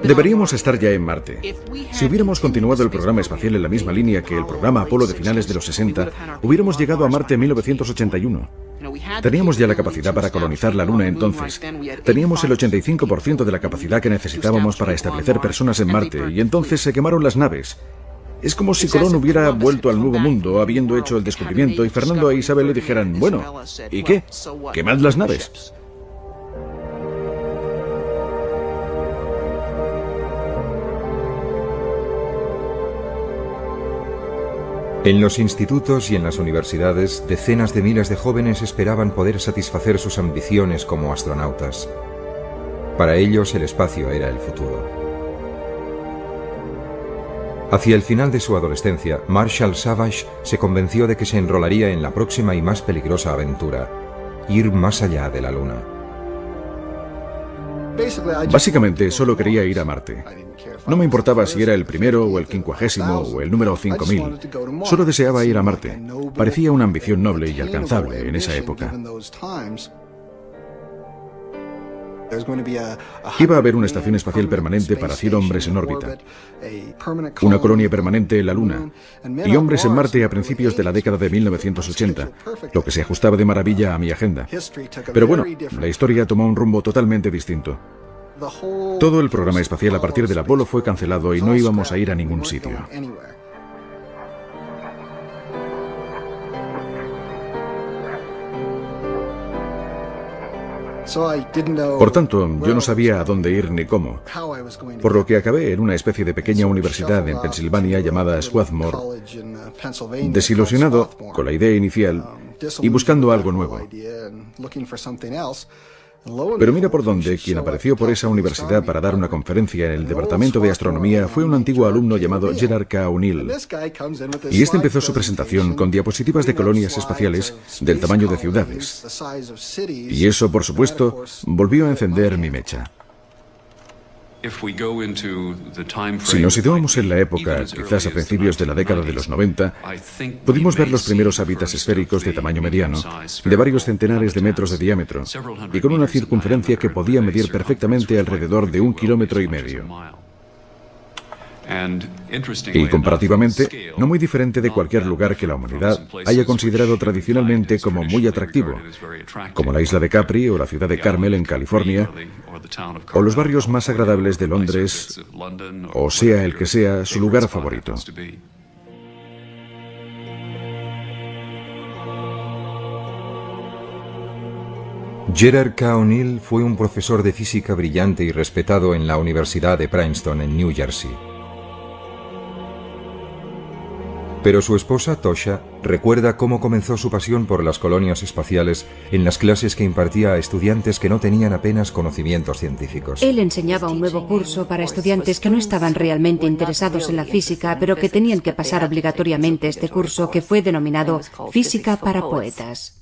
Deberíamos estar ya en Marte. Si hubiéramos continuado el programa espacial en la misma línea que el programa Apolo de finales de los 60, hubiéramos llegado a Marte en 1981. Teníamos ya la capacidad para colonizar la Luna entonces. Teníamos el 85% de la capacidad que necesitábamos para establecer personas en Marte, y entonces se quemaron las naves. Es como si Colón hubiera vuelto al Nuevo Mundo habiendo hecho el descubrimiento y Fernando e Isabel le dijeran, bueno, ¿y qué? ¡Quemad las naves! En los institutos y en las universidades, decenas de miles de jóvenes esperaban poder satisfacer sus ambiciones como astronautas. Para ellos, el espacio era el futuro. Hacia el final de su adolescencia, Marshall Savage se convenció de que se enrolaría en la próxima y más peligrosa aventura: ir más allá de la Luna. Básicamente, solo quería ir a Marte. No me importaba si era el primero o el 50º o el número 5000. Solo deseaba ir a Marte. Parecía una ambición noble y alcanzable en esa época. Iba a haber una estación espacial permanente para 100 hombres en órbita, una colonia permanente en la Luna y hombres en Marte a principios de la década de 1980, lo que se ajustaba de maravilla a mi agenda. Pero bueno, la historia tomó un rumbo totalmente distinto. Todo el programa espacial a partir del Apolo fue cancelado y no íbamos a ir a ningún sitio. Por tanto, yo no sabía a dónde ir ni cómo, por lo que acabé en una especie de pequeña universidad en Pensilvania llamada Swarthmore, desilusionado con la idea inicial y buscando algo nuevo. Pero mira por dónde, quien apareció por esa universidad para dar una conferencia en el departamento de astronomía fue un antiguo alumno llamado Gerard K. O'Neill. Y este empezó su presentación con diapositivas de colonias espaciales del tamaño de ciudades. Y eso, por supuesto, volvió a encender mi mecha. Si nos situamos en la época, quizás a principios de la década de los 90, pudimos ver los primeros hábitats esféricos de tamaño mediano, de varios centenares de metros de diámetro, y con una circunferencia que podía medir perfectamente alrededor de 1,5 kilómetros. Y comparativamente, no muy diferente de cualquier lugar que la humanidad haya considerado tradicionalmente como muy atractivo, como la isla de Capri o la ciudad de Carmel en California, o los barrios más agradables de Londres, o sea el que sea su lugar favorito. Gerard K. O'Neill fue un profesor de física brillante y respetado en la Universidad de Princeton en New Jersey. Pero su esposa, Tosha, recuerda cómo comenzó su pasión por las colonias espaciales en las clases que impartía a estudiantes que no tenían apenas conocimientos científicos. Él enseñaba un nuevo curso para estudiantes que no estaban realmente interesados en la física, pero que tenían que pasar obligatoriamente este curso que fue denominado Física para Poetas.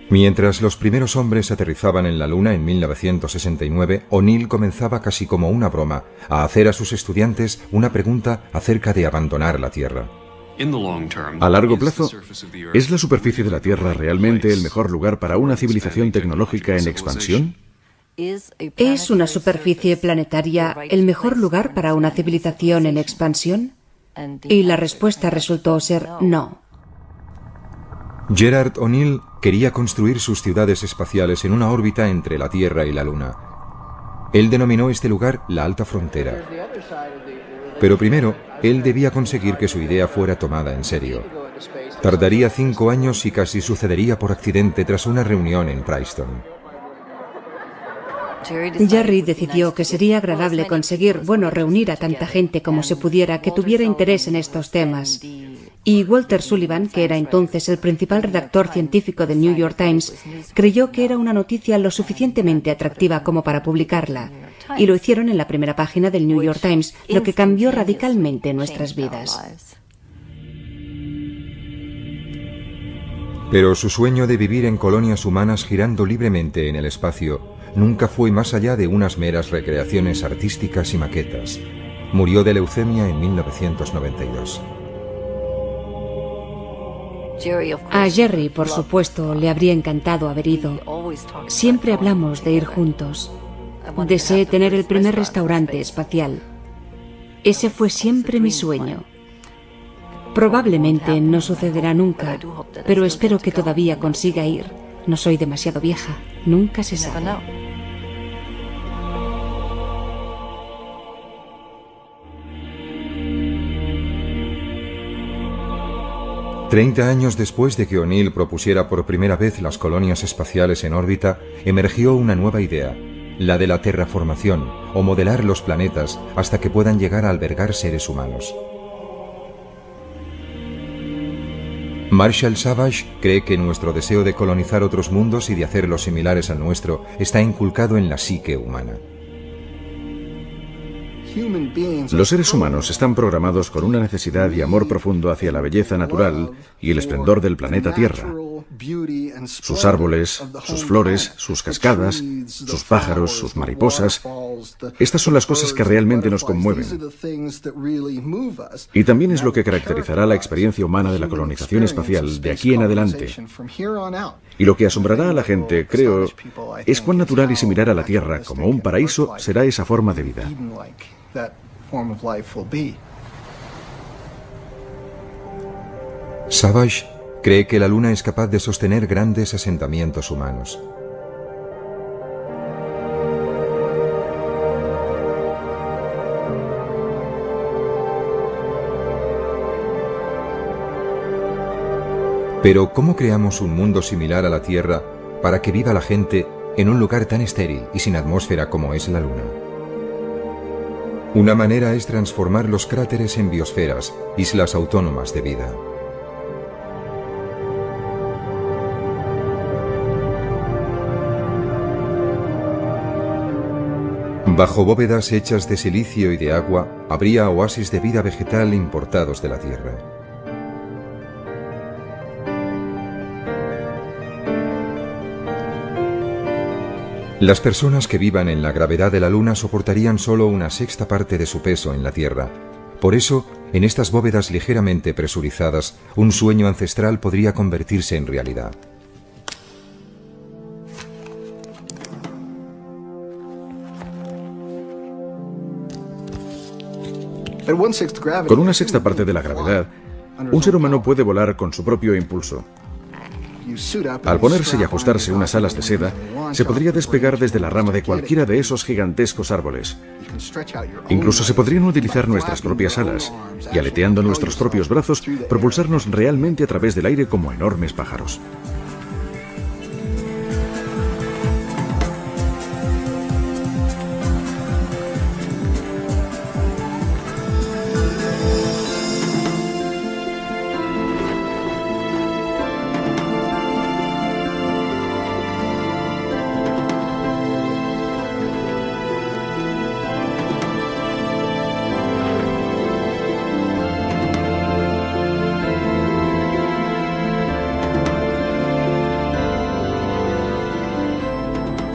Mientras los primeros hombres aterrizaban en la Luna en 1969, O'Neill comenzaba casi como una broma a hacer a sus estudiantes una pregunta acerca de abandonar la Tierra. A largo plazo, ¿es la superficie de la Tierra realmente el mejor lugar para una civilización tecnológica en expansión? ¿Es una superficie planetaria el mejor lugar para una civilización en expansión? Y la respuesta resultó ser no. Gerard O'Neill quería construir sus ciudades espaciales en una órbita entre la Tierra y la Luna. Él denominó este lugar la Alta Frontera. Pero primero, él debía conseguir que su idea fuera tomada en serio. Tardaría 5 años y casi sucedería por accidente tras una reunión en Princeton. Jerry decidió que sería agradable conseguir, reunir a tanta gente como se pudiera que tuviera interés en estos temas. Y Walter Sullivan, que era entonces el principal redactor científico del New York Times, creyó que era una noticia lo suficientemente atractiva como para publicarla. Y lo hicieron en la primera página del New York Times, lo que cambió radicalmente nuestras vidas. Pero su sueño de vivir en colonias humanas girando libremente en el espacio nunca fue más allá de unas meras recreaciones artísticas y maquetas. Murió de leucemia en 1992. A Jerry, por supuesto, le habría encantado haber ido. Siempre hablamos de ir juntos. Deseé tener el primer restaurante espacial. Ese fue siempre mi sueño. Probablemente no sucederá nunca, pero espero que todavía consiga ir. No soy demasiado vieja, nunca se sabe. 30 años después de que O'Neill propusiera por primera vez las colonias espaciales en órbita, emergió una nueva idea, la de la terraformación, o modelar los planetas hasta que puedan llegar a albergar seres humanos. Marshall Savage cree que nuestro deseo de colonizar otros mundos y de hacerlos similares al nuestro está inculcado en la psique humana. Los seres humanos están programados con una necesidad y amor profundo hacia la belleza natural y el esplendor del planeta Tierra. Sus árboles, sus flores, sus cascadas, sus pájaros, sus mariposas. Estas son las cosas que realmente nos conmueven. Y también es lo que caracterizará la experiencia humana de la colonización espacial de aquí en adelante. Y lo que asombrará a la gente, creo, es cuán natural y similar a la Tierra como un paraíso será esa forma de vida. Savage cree que la Luna es capaz de sostener grandes asentamientos humanos. Pero ¿cómo creamos un mundo similar a la Tierra para que viva la gente en un lugar tan estéril y sin atmósfera como es la Luna? Una manera es transformar los cráteres en biosferas, islas autónomas de vida. Bajo bóvedas hechas de silicio y de agua, habría oasis de vida vegetal importados de la Tierra. Las personas que vivan en la gravedad de la Luna soportarían solo una sexta parte de su peso en la Tierra. Por eso, en estas bóvedas ligeramente presurizadas, un sueño ancestral podría convertirse en realidad. Con una sexta parte de la gravedad, un ser humano puede volar con su propio impulso. Al ponerse y ajustarse unas alas de seda, se podría despegar desde la rama de cualquiera de esos gigantescos árboles. Incluso se podrían utilizar nuestras propias alas y, aleteando nuestros propios brazos, propulsarnos realmente a través del aire como enormes pájaros.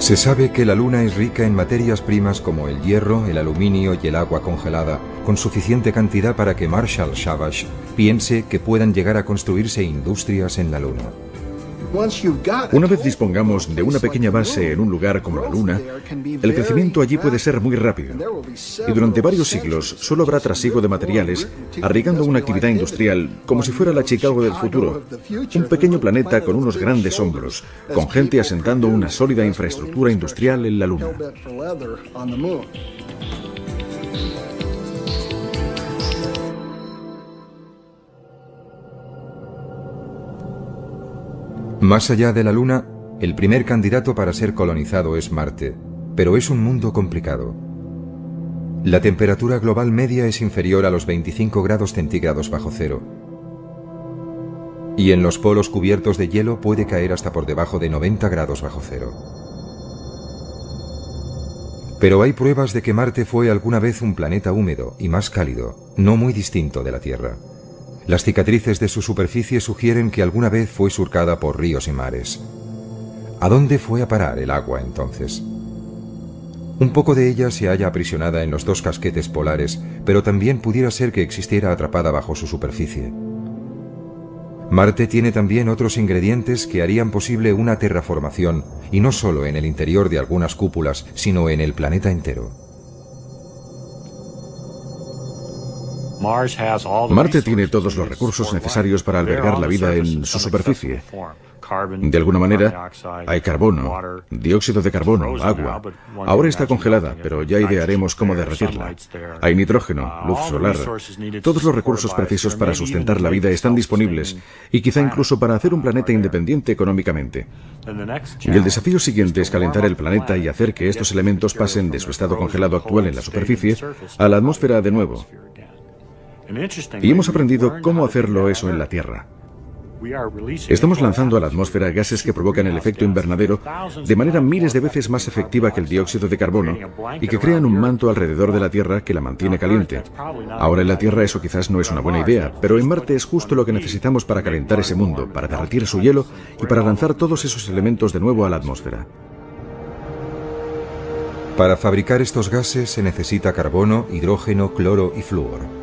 Se sabe que la Luna es rica en materias primas como el hierro, el aluminio y el agua congelada, con suficiente cantidad para que Marshall Savage piense que puedan llegar a construirse industrias en la Luna. Una vez dispongamos de una pequeña base en un lugar como la Luna, el crecimiento allí puede ser muy rápido. Y durante varios siglos solo habrá trasiego de materiales, arriesgando una actividad industrial como si fuera la Chicago del futuro. Un pequeño planeta con unos grandes hombros, con gente asentando una sólida infraestructura industrial en la Luna. Más allá de la Luna, el primer candidato para ser colonizado es Marte, pero es un mundo complicado. La temperatura global media es inferior a los 25 grados centígrados bajo cero. Y en los polos cubiertos de hielo puede caer hasta por debajo de 90 grados bajo cero. Pero hay pruebas de que Marte fue alguna vez un planeta húmedo y más cálido, no muy distinto de la Tierra. Las cicatrices de su superficie sugieren que alguna vez fue surcada por ríos y mares. ¿A dónde fue a parar el agua entonces? Un poco de ella se halla aprisionada en los dos casquetes polares, pero también pudiera ser que existiera atrapada bajo su superficie. Marte tiene también otros ingredientes que harían posible una terraformación, y no solo en el interior de algunas cúpulas, sino en el planeta entero. Marte tiene todos los recursos necesarios para albergar la vida en su superficie. De alguna manera, hay carbono, dióxido de carbono, agua. Ahora está congelada, pero ya idearemos cómo derretirla. Hay nitrógeno, luz solar. Todos los recursos precisos para sustentar la vida están disponibles, y quizá incluso para hacer un planeta independiente económicamente. Y el desafío siguiente es calentar el planeta y hacer que estos elementos pasen de su estado congelado actual en la superficie a la atmósfera de nuevo. Y hemos aprendido cómo hacerlo eso en la Tierra. Estamos lanzando a la atmósfera gases que provocan el efecto invernadero de manera miles de veces más efectiva que el dióxido de carbono y que crean un manto alrededor de la Tierra que la mantiene caliente. Ahora en la Tierra eso quizás no es una buena idea, pero en Marte es justo lo que necesitamos para calentar ese mundo, para derretir su hielo y para lanzar todos esos elementos de nuevo a la atmósfera. Para fabricar estos gases se necesita carbono, hidrógeno, cloro y flúor.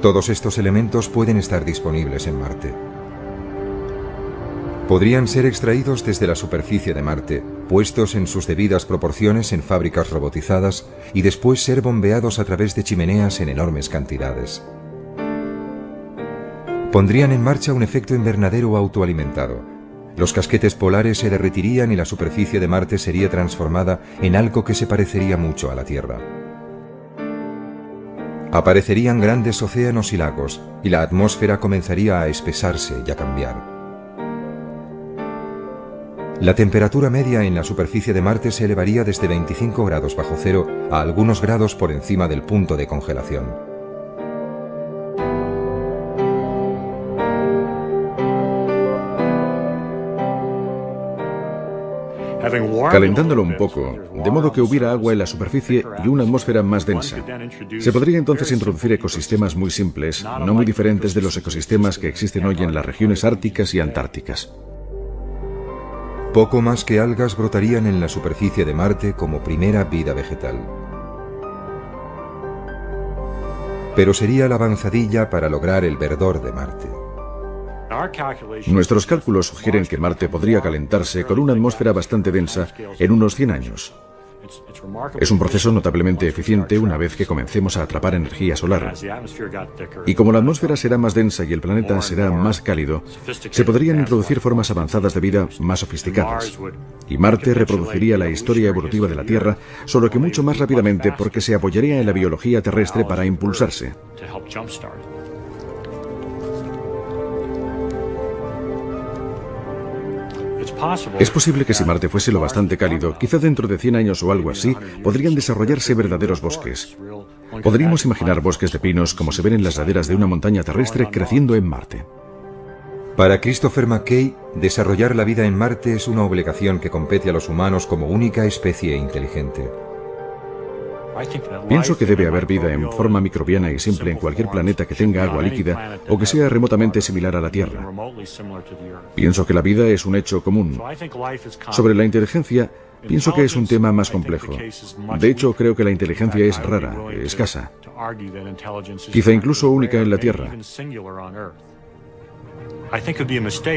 Todos estos elementos pueden estar disponibles en Marte. Podrían ser extraídos desde la superficie de Marte, puestos en sus debidas proporciones en fábricas robotizadas y después ser bombeados a través de chimeneas en enormes cantidades. Pondrían en marcha un efecto invernadero autoalimentado. Los casquetes polares se derretirían y la superficie de Marte sería transformada en algo que se parecería mucho a la Tierra. Aparecerían grandes océanos y lagos, y la atmósfera comenzaría a espesarse y a cambiar. La temperatura media en la superficie de Marte se elevaría desde 25 grados bajo cero a algunos grados por encima del punto de congelación. calentándolo un poco, de modo que hubiera agua en la superficie y una atmósfera más densa. Se podría entonces introducir ecosistemas muy simples, no muy diferentes de los ecosistemas que existen hoy en las regiones árticas y antárticas. Poco más que algas brotarían en la superficie de Marte como primera vida vegetal. Pero sería la avanzadilla para lograr el verdor de Marte. Nuestros cálculos sugieren que Marte podría calentarse con una atmósfera bastante densa en unos 100 años. Es un proceso notablemente eficiente una vez que comencemos a atrapar energía solar. Y como la atmósfera será más densa y el planeta será más cálido, se podrían introducir formas avanzadas de vida más sofisticadas. Y Marte reproduciría la historia evolutiva de la Tierra, solo que mucho más rápidamente porque se apoyaría en la biología terrestre para impulsarse. Es posible que si Marte fuese lo bastante cálido, quizá dentro de 100 años o algo así, podrían desarrollarse verdaderos bosques. Podríamos imaginar bosques de pinos como se ven en las laderas de una montaña terrestre creciendo en Marte. Para Christopher McKay, desarrollar la vida en Marte es una obligación que compete a los humanos como única especie inteligente. Pienso que debe haber vida en forma microbiana y simple en cualquier planeta que tenga agua líquida o que sea remotamente similar a la Tierra. Pienso que la vida es un hecho común. Sobre la inteligencia, pienso que es un tema más complejo. De hecho, creo que la inteligencia es rara, escasa, quizá incluso única en la Tierra.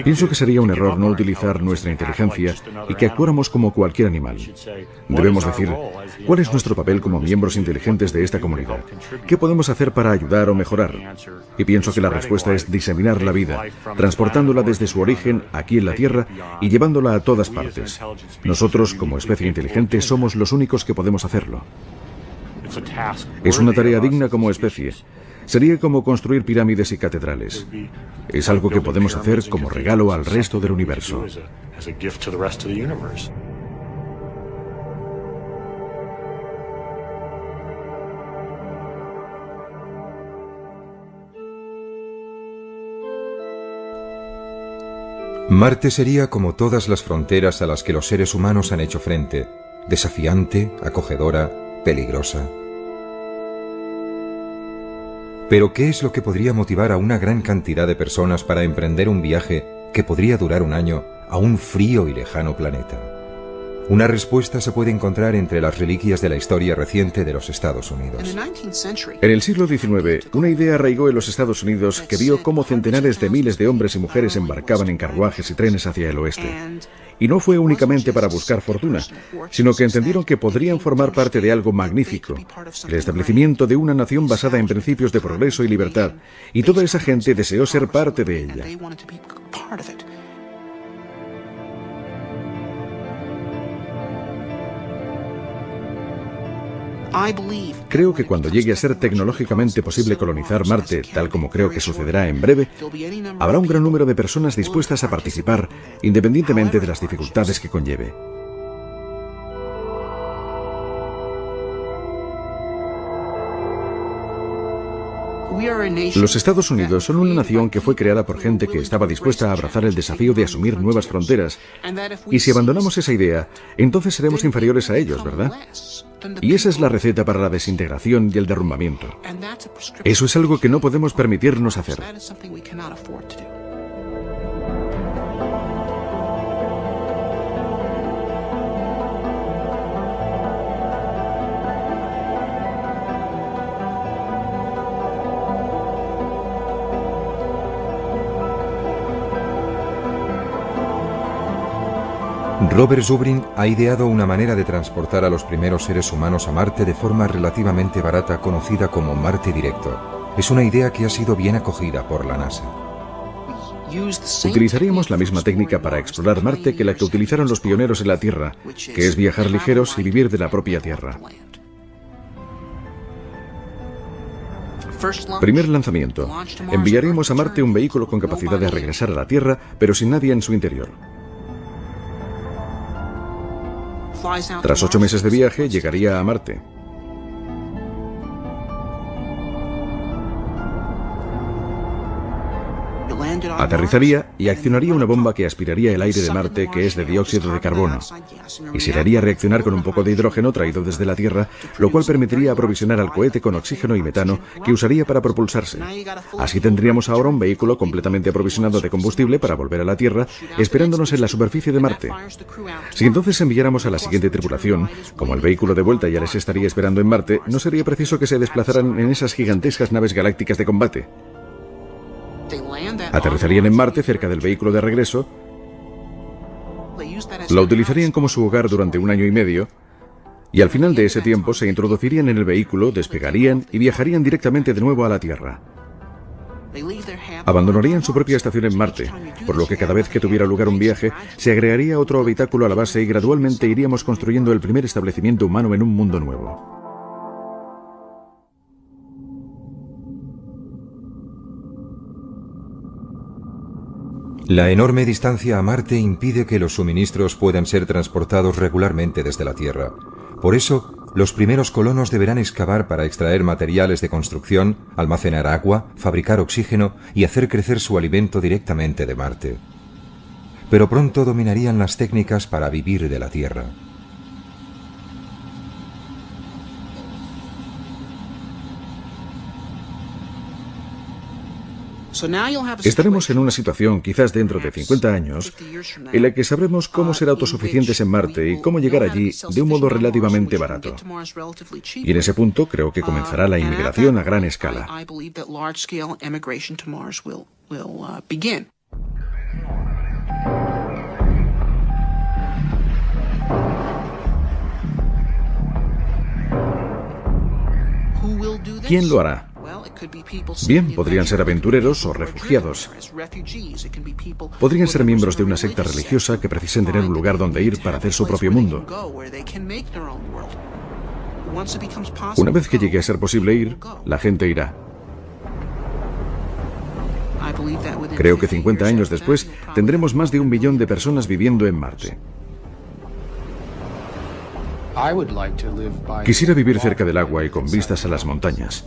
Pienso que sería un error no utilizar nuestra inteligencia y que actuáramos como cualquier animal. Debemos decir, ¿cuál es nuestro papel como miembros inteligentes de esta comunidad? ¿Qué podemos hacer para ayudar o mejorar? Y pienso que la respuesta es diseminar la vida, transportándola desde su origen aquí en la Tierra y llevándola a todas partes. Nosotros, como especie inteligente, somos los únicos que podemos hacerlo. Es una tarea digna como especie. Sería como construir pirámides y catedrales. Es algo que podemos hacer como regalo al resto del universo. Marte sería como todas las fronteras a las que los seres humanos han hecho frente, desafiante, acogedora, peligrosa. Pero ¿qué es lo que podría motivar a una gran cantidad de personas para emprender un viaje que podría durar un año a un frío y lejano planeta? Una respuesta se puede encontrar entre las reliquias de la historia reciente de los Estados Unidos. En el siglo XIX, una idea arraigó en los Estados Unidos que vio cómo centenares de miles de hombres y mujeres embarcaban en carruajes y trenes hacia el oeste. Y no fue únicamente para buscar fortuna, sino que entendieron que podrían formar parte de algo magnífico, el establecimiento de una nación basada en principios de progreso y libertad, y toda esa gente deseó ser parte de ella. Creo que cuando llegue a ser tecnológicamente posible colonizar Marte, tal como creo que sucederá en breve, habrá un gran número de personas dispuestas a participar, independientemente de las dificultades que conlleve. Los Estados Unidos son una nación que fue creada por gente que estaba dispuesta a abrazar el desafío de asumir nuevas fronteras. Y si abandonamos esa idea, entonces seremos inferiores a ellos, ¿verdad? Y esa es la receta para la desintegración y el derrumbamiento. Eso es algo que no podemos permitirnos hacer. Robert Zubrin ha ideado una manera de transportar a los primeros seres humanos a Marte de forma relativamente barata conocida como Marte Directo. Es una idea que ha sido bien acogida por la NASA. Utilizaríamos la misma técnica para explorar Marte que la que utilizaron los pioneros en la Tierra, que es viajar ligeros y vivir de la propia Tierra. Primer lanzamiento. Enviaremos a Marte un vehículo con capacidad de regresar a la Tierra, pero sin nadie en su interior. Tras 8 meses de viaje, llegaría a Marte. Aterrizaría y accionaría una bomba que aspiraría el aire de Marte, que es de dióxido de carbono, y se le haría reaccionar con un poco de hidrógeno traído desde la Tierra, lo cual permitiría aprovisionar al cohete con oxígeno y metano que usaría para propulsarse. Así tendríamos ahora un vehículo completamente aprovisionado de combustible para volver a la Tierra, esperándonos en la superficie de Marte. Si entonces enviáramos a la siguiente tripulación, como el vehículo de vuelta ya les estaría esperando en Marte, no sería preciso que se desplazaran en esas gigantescas naves galácticas de combate. Aterrizarían en Marte cerca del vehículo de regreso, la utilizarían como su hogar durante 1 año y medio, y al final de ese tiempo se introducirían en el vehículo, despegarían y viajarían directamente de nuevo a la Tierra. Abandonarían su propia estación en Marte, por lo que cada vez que tuviera lugar un viaje, se agregaría otro habitáculo a la base y gradualmente iríamos construyendo el primer establecimiento humano en un mundo nuevo. La enorme distancia a Marte impide que los suministros puedan ser transportados regularmente desde la Tierra. Por eso, los primeros colonos deberán excavar para extraer materiales de construcción, almacenar agua, fabricar oxígeno y hacer crecer su alimento directamente de Marte. Pero pronto dominarían las técnicas para vivir de la Tierra. Estaremos en una situación, quizás dentro de 50 años, en la que sabremos cómo ser autosuficientes en Marte y cómo llegar allí de un modo relativamente barato. Y en ese punto creo que comenzará la inmigración a gran escala. ¿Quién lo hará? Bien, podrían ser aventureros o refugiados. Podrían ser miembros de una secta religiosa que precisen tener un lugar donde ir para hacer su propio mundo. Una vez que llegue a ser posible ir, la gente irá. Creo que 50 años después tendremos más de 1 billón de personas viviendo en Marte. Quisiera vivir cerca del agua y con vistas a las montañas.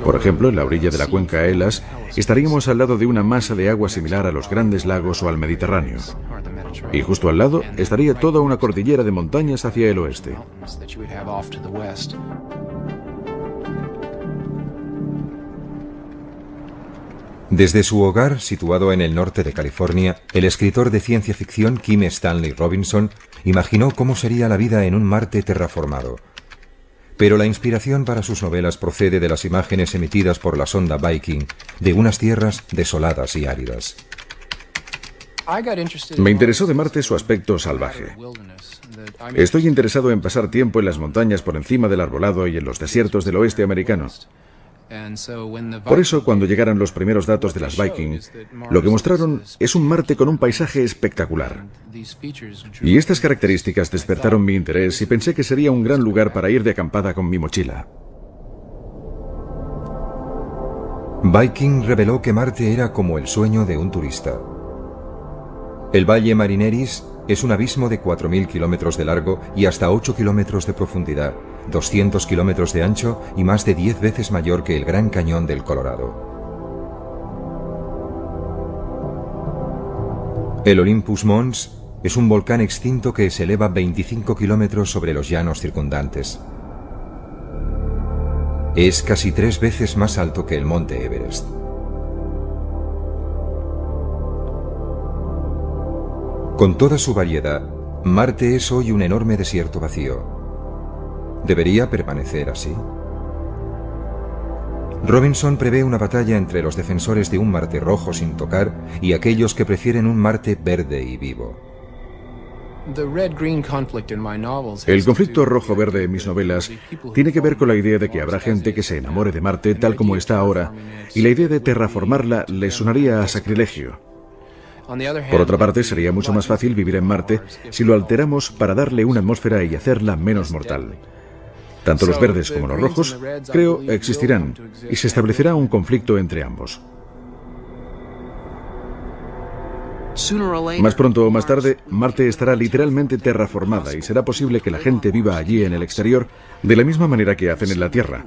Por ejemplo, en la orilla de la cuenca Elas, estaríamos al lado de una masa de agua similar a los grandes lagos o al Mediterráneo. Y justo al lado estaría toda una cordillera de montañas hacia el oeste. Desde su hogar, situado en el norte de California, el escritor de ciencia ficción Kim Stanley Robinson imaginó cómo sería la vida en un Marte terraformado. Pero la inspiración para sus novelas procede de las imágenes emitidas por la sonda Viking de unas tierras desoladas y áridas. Me interesó de Marte su aspecto salvaje. Estoy interesado en pasar tiempo en las montañas por encima del arbolado y en los desiertos del oeste americano. Por eso, cuando llegaran los primeros datos de las Viking, lo que mostraron es un Marte con un paisaje espectacular. Y estas características despertaron mi interés y pensé que sería un gran lugar para ir de acampada con mi mochila. Viking reveló que Marte era como el sueño de un turista. El Valle Marineris es un abismo de 4.000 kilómetros de largo y hasta 8 kilómetros de profundidad, 200 kilómetros de ancho y más de 10 veces mayor que el Gran Cañón del Colorado. El Olympus Mons es un volcán extinto que se eleva 25 kilómetros sobre los llanos circundantes. Es casi 3 veces más alto que el monte Everest. Con toda su variedad, Marte es hoy un enorme desierto vacío. ¿Debería permanecer así? Robinson prevé una batalla entre los defensores de un Marte rojo sin tocar y aquellos que prefieren un Marte verde y vivo. El conflicto rojo-verde en mis novelas tiene que ver con la idea de que habrá gente que se enamore de Marte tal como está ahora, y la idea de terraformarla le sonaría a sacrilegio. Por otra parte, sería mucho más fácil vivir en Marte si lo alteramos para darle una atmósfera y hacerla menos mortal. Tanto los verdes como los rojos, creo, existirán, y se establecerá un conflicto entre ambos. Más pronto o más tarde, Marte estará literalmente terraformada y será posible que la gente viva allí en el exterior de la misma manera que hacen en la Tierra,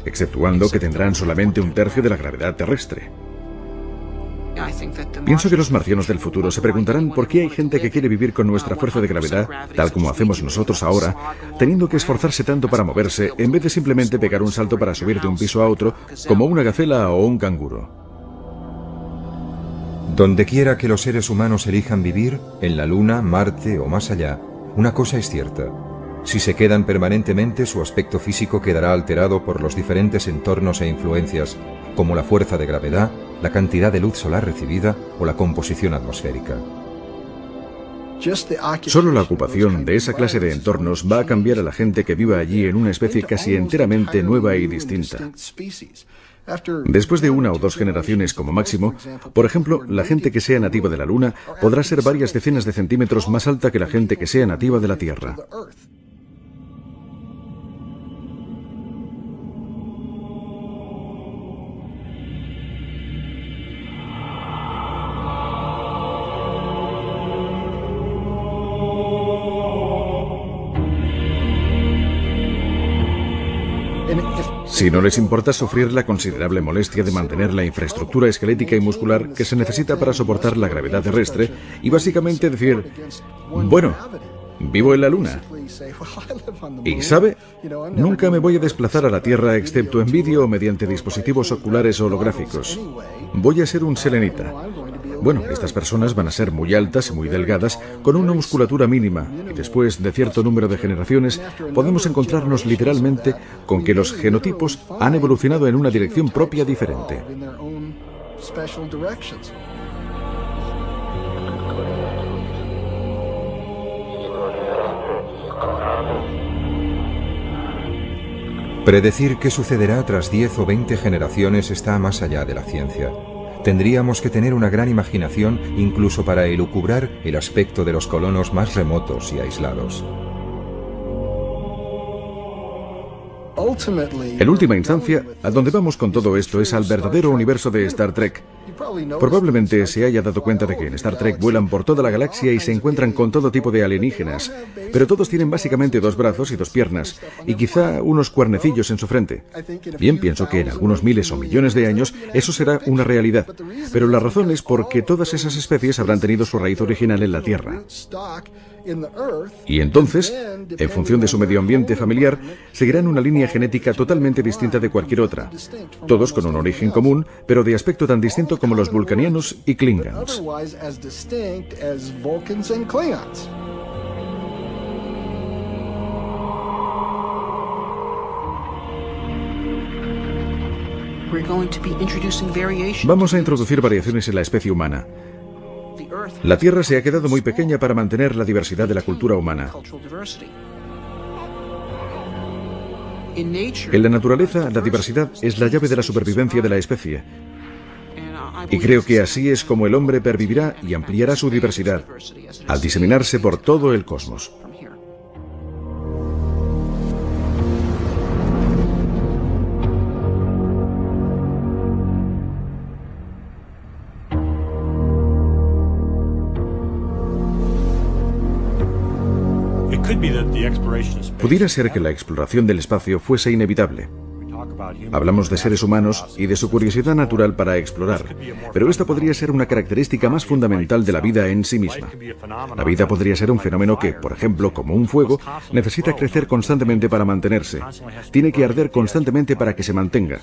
exceptuando que tendrán solamente un tercio de la gravedad terrestre. Pienso que los marcianos del futuro se preguntarán por qué hay gente que quiere vivir con nuestra fuerza de gravedad, tal como hacemos nosotros ahora, teniendo que esforzarse tanto para moverse, en vez de simplemente pegar un salto para subir de un piso a otro, como una gacela o un canguro. Donde quiera que los seres humanos elijan vivir, en la Luna, Marte o más allá, una cosa es cierta. Si se quedan permanentemente, su aspecto físico quedará alterado por los diferentes entornos e influencias, como la fuerza de gravedad, la cantidad de luz solar recibida o la composición atmosférica. Solo la ocupación de esa clase de entornos va a cambiar a la gente que viva allí en una especie casi enteramente nueva y distinta. Después de 1 o 2 generaciones como máximo, por ejemplo, la gente que sea nativa de la Luna podrá ser varias decenas de centímetros más alta que la gente que sea nativa de la Tierra. Si no les importa sufrir la considerable molestia de mantener la infraestructura esquelética y muscular que se necesita para soportar la gravedad terrestre y básicamente decir, bueno, vivo en la Luna. Y ¿sabe? Nunca me voy a desplazar a la Tierra excepto en vídeo o mediante dispositivos oculares holográficos. Voy a ser un selenita. Bueno, estas personas van a ser muy altas y muy delgadas, con una musculatura mínima, y después de cierto número de generaciones podemos encontrarnos literalmente con que los genotipos han evolucionado en una dirección propia diferente. Predecir qué sucederá tras 10 o 20 generaciones está más allá de la ciencia. Tendríamos que tener una gran imaginación incluso para elucubrar el aspecto de los colonos más remotos y aislados. En última instancia, a donde vamos con todo esto es al verdadero universo de Star Trek. Probablemente se haya dado cuenta de que en Star Trek vuelan por toda la galaxia y se encuentran con todo tipo de alienígenas, pero todos tienen básicamente 2 brazos y 2 piernas, y quizá unos cuernecillos en su frente. Bien, pienso que en algunos miles o millones de años eso será una realidad, pero la razón es porque todas esas especies habrán tenido su raíz original en la Tierra. Y entonces, en función de su medio ambiente familiar, seguirán una línea genética totalmente distinta de cualquier otra. Todos con un origen común, pero de aspecto tan distinto como los vulcanianos y klingons. Vamos a introducir variaciones en la especie humana. La Tierra se ha quedado muy pequeña para mantener la diversidad de la cultura humana. En la naturaleza, la diversidad es la llave de la supervivencia de la especie. Y creo que así es como el hombre pervivirá y ampliará su diversidad, al diseminarse por todo el cosmos. Pudiera ser que la exploración del espacio fuese inevitable. Hablamos de seres humanos y de su curiosidad natural para explorar, pero esta podría ser una característica más fundamental de la vida en sí misma. La vida podría ser un fenómeno que, por ejemplo, como un fuego, necesita crecer constantemente para mantenerse. Tiene que arder constantemente para que se mantenga.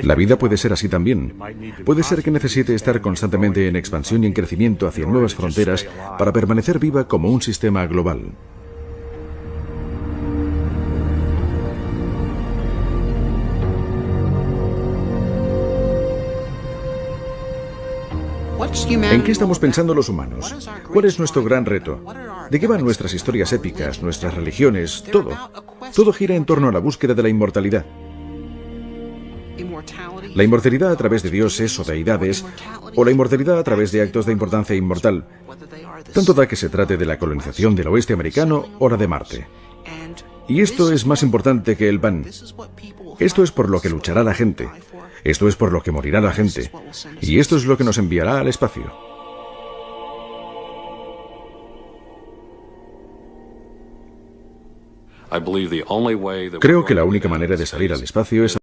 La vida puede ser así también. Puede ser que necesite estar constantemente en expansión y en crecimiento hacia nuevas fronteras para permanecer viva como un sistema global. ¿En qué estamos pensando los humanos? ¿Cuál es nuestro gran reto? ¿De qué van nuestras historias épicas, nuestras religiones, todo? Todo gira en torno a la búsqueda de la inmortalidad. La inmortalidad a través de dioses o deidades, o la inmortalidad a través de actos de importancia inmortal. Tanto da que se trate de la colonización del oeste americano o la de Marte. Y esto es más importante que el pan. Esto es por lo que luchará la gente. Esto es por lo que morirá la gente. Y esto es lo que nos enviará al espacio. Creo que la única manera de salir al espacio es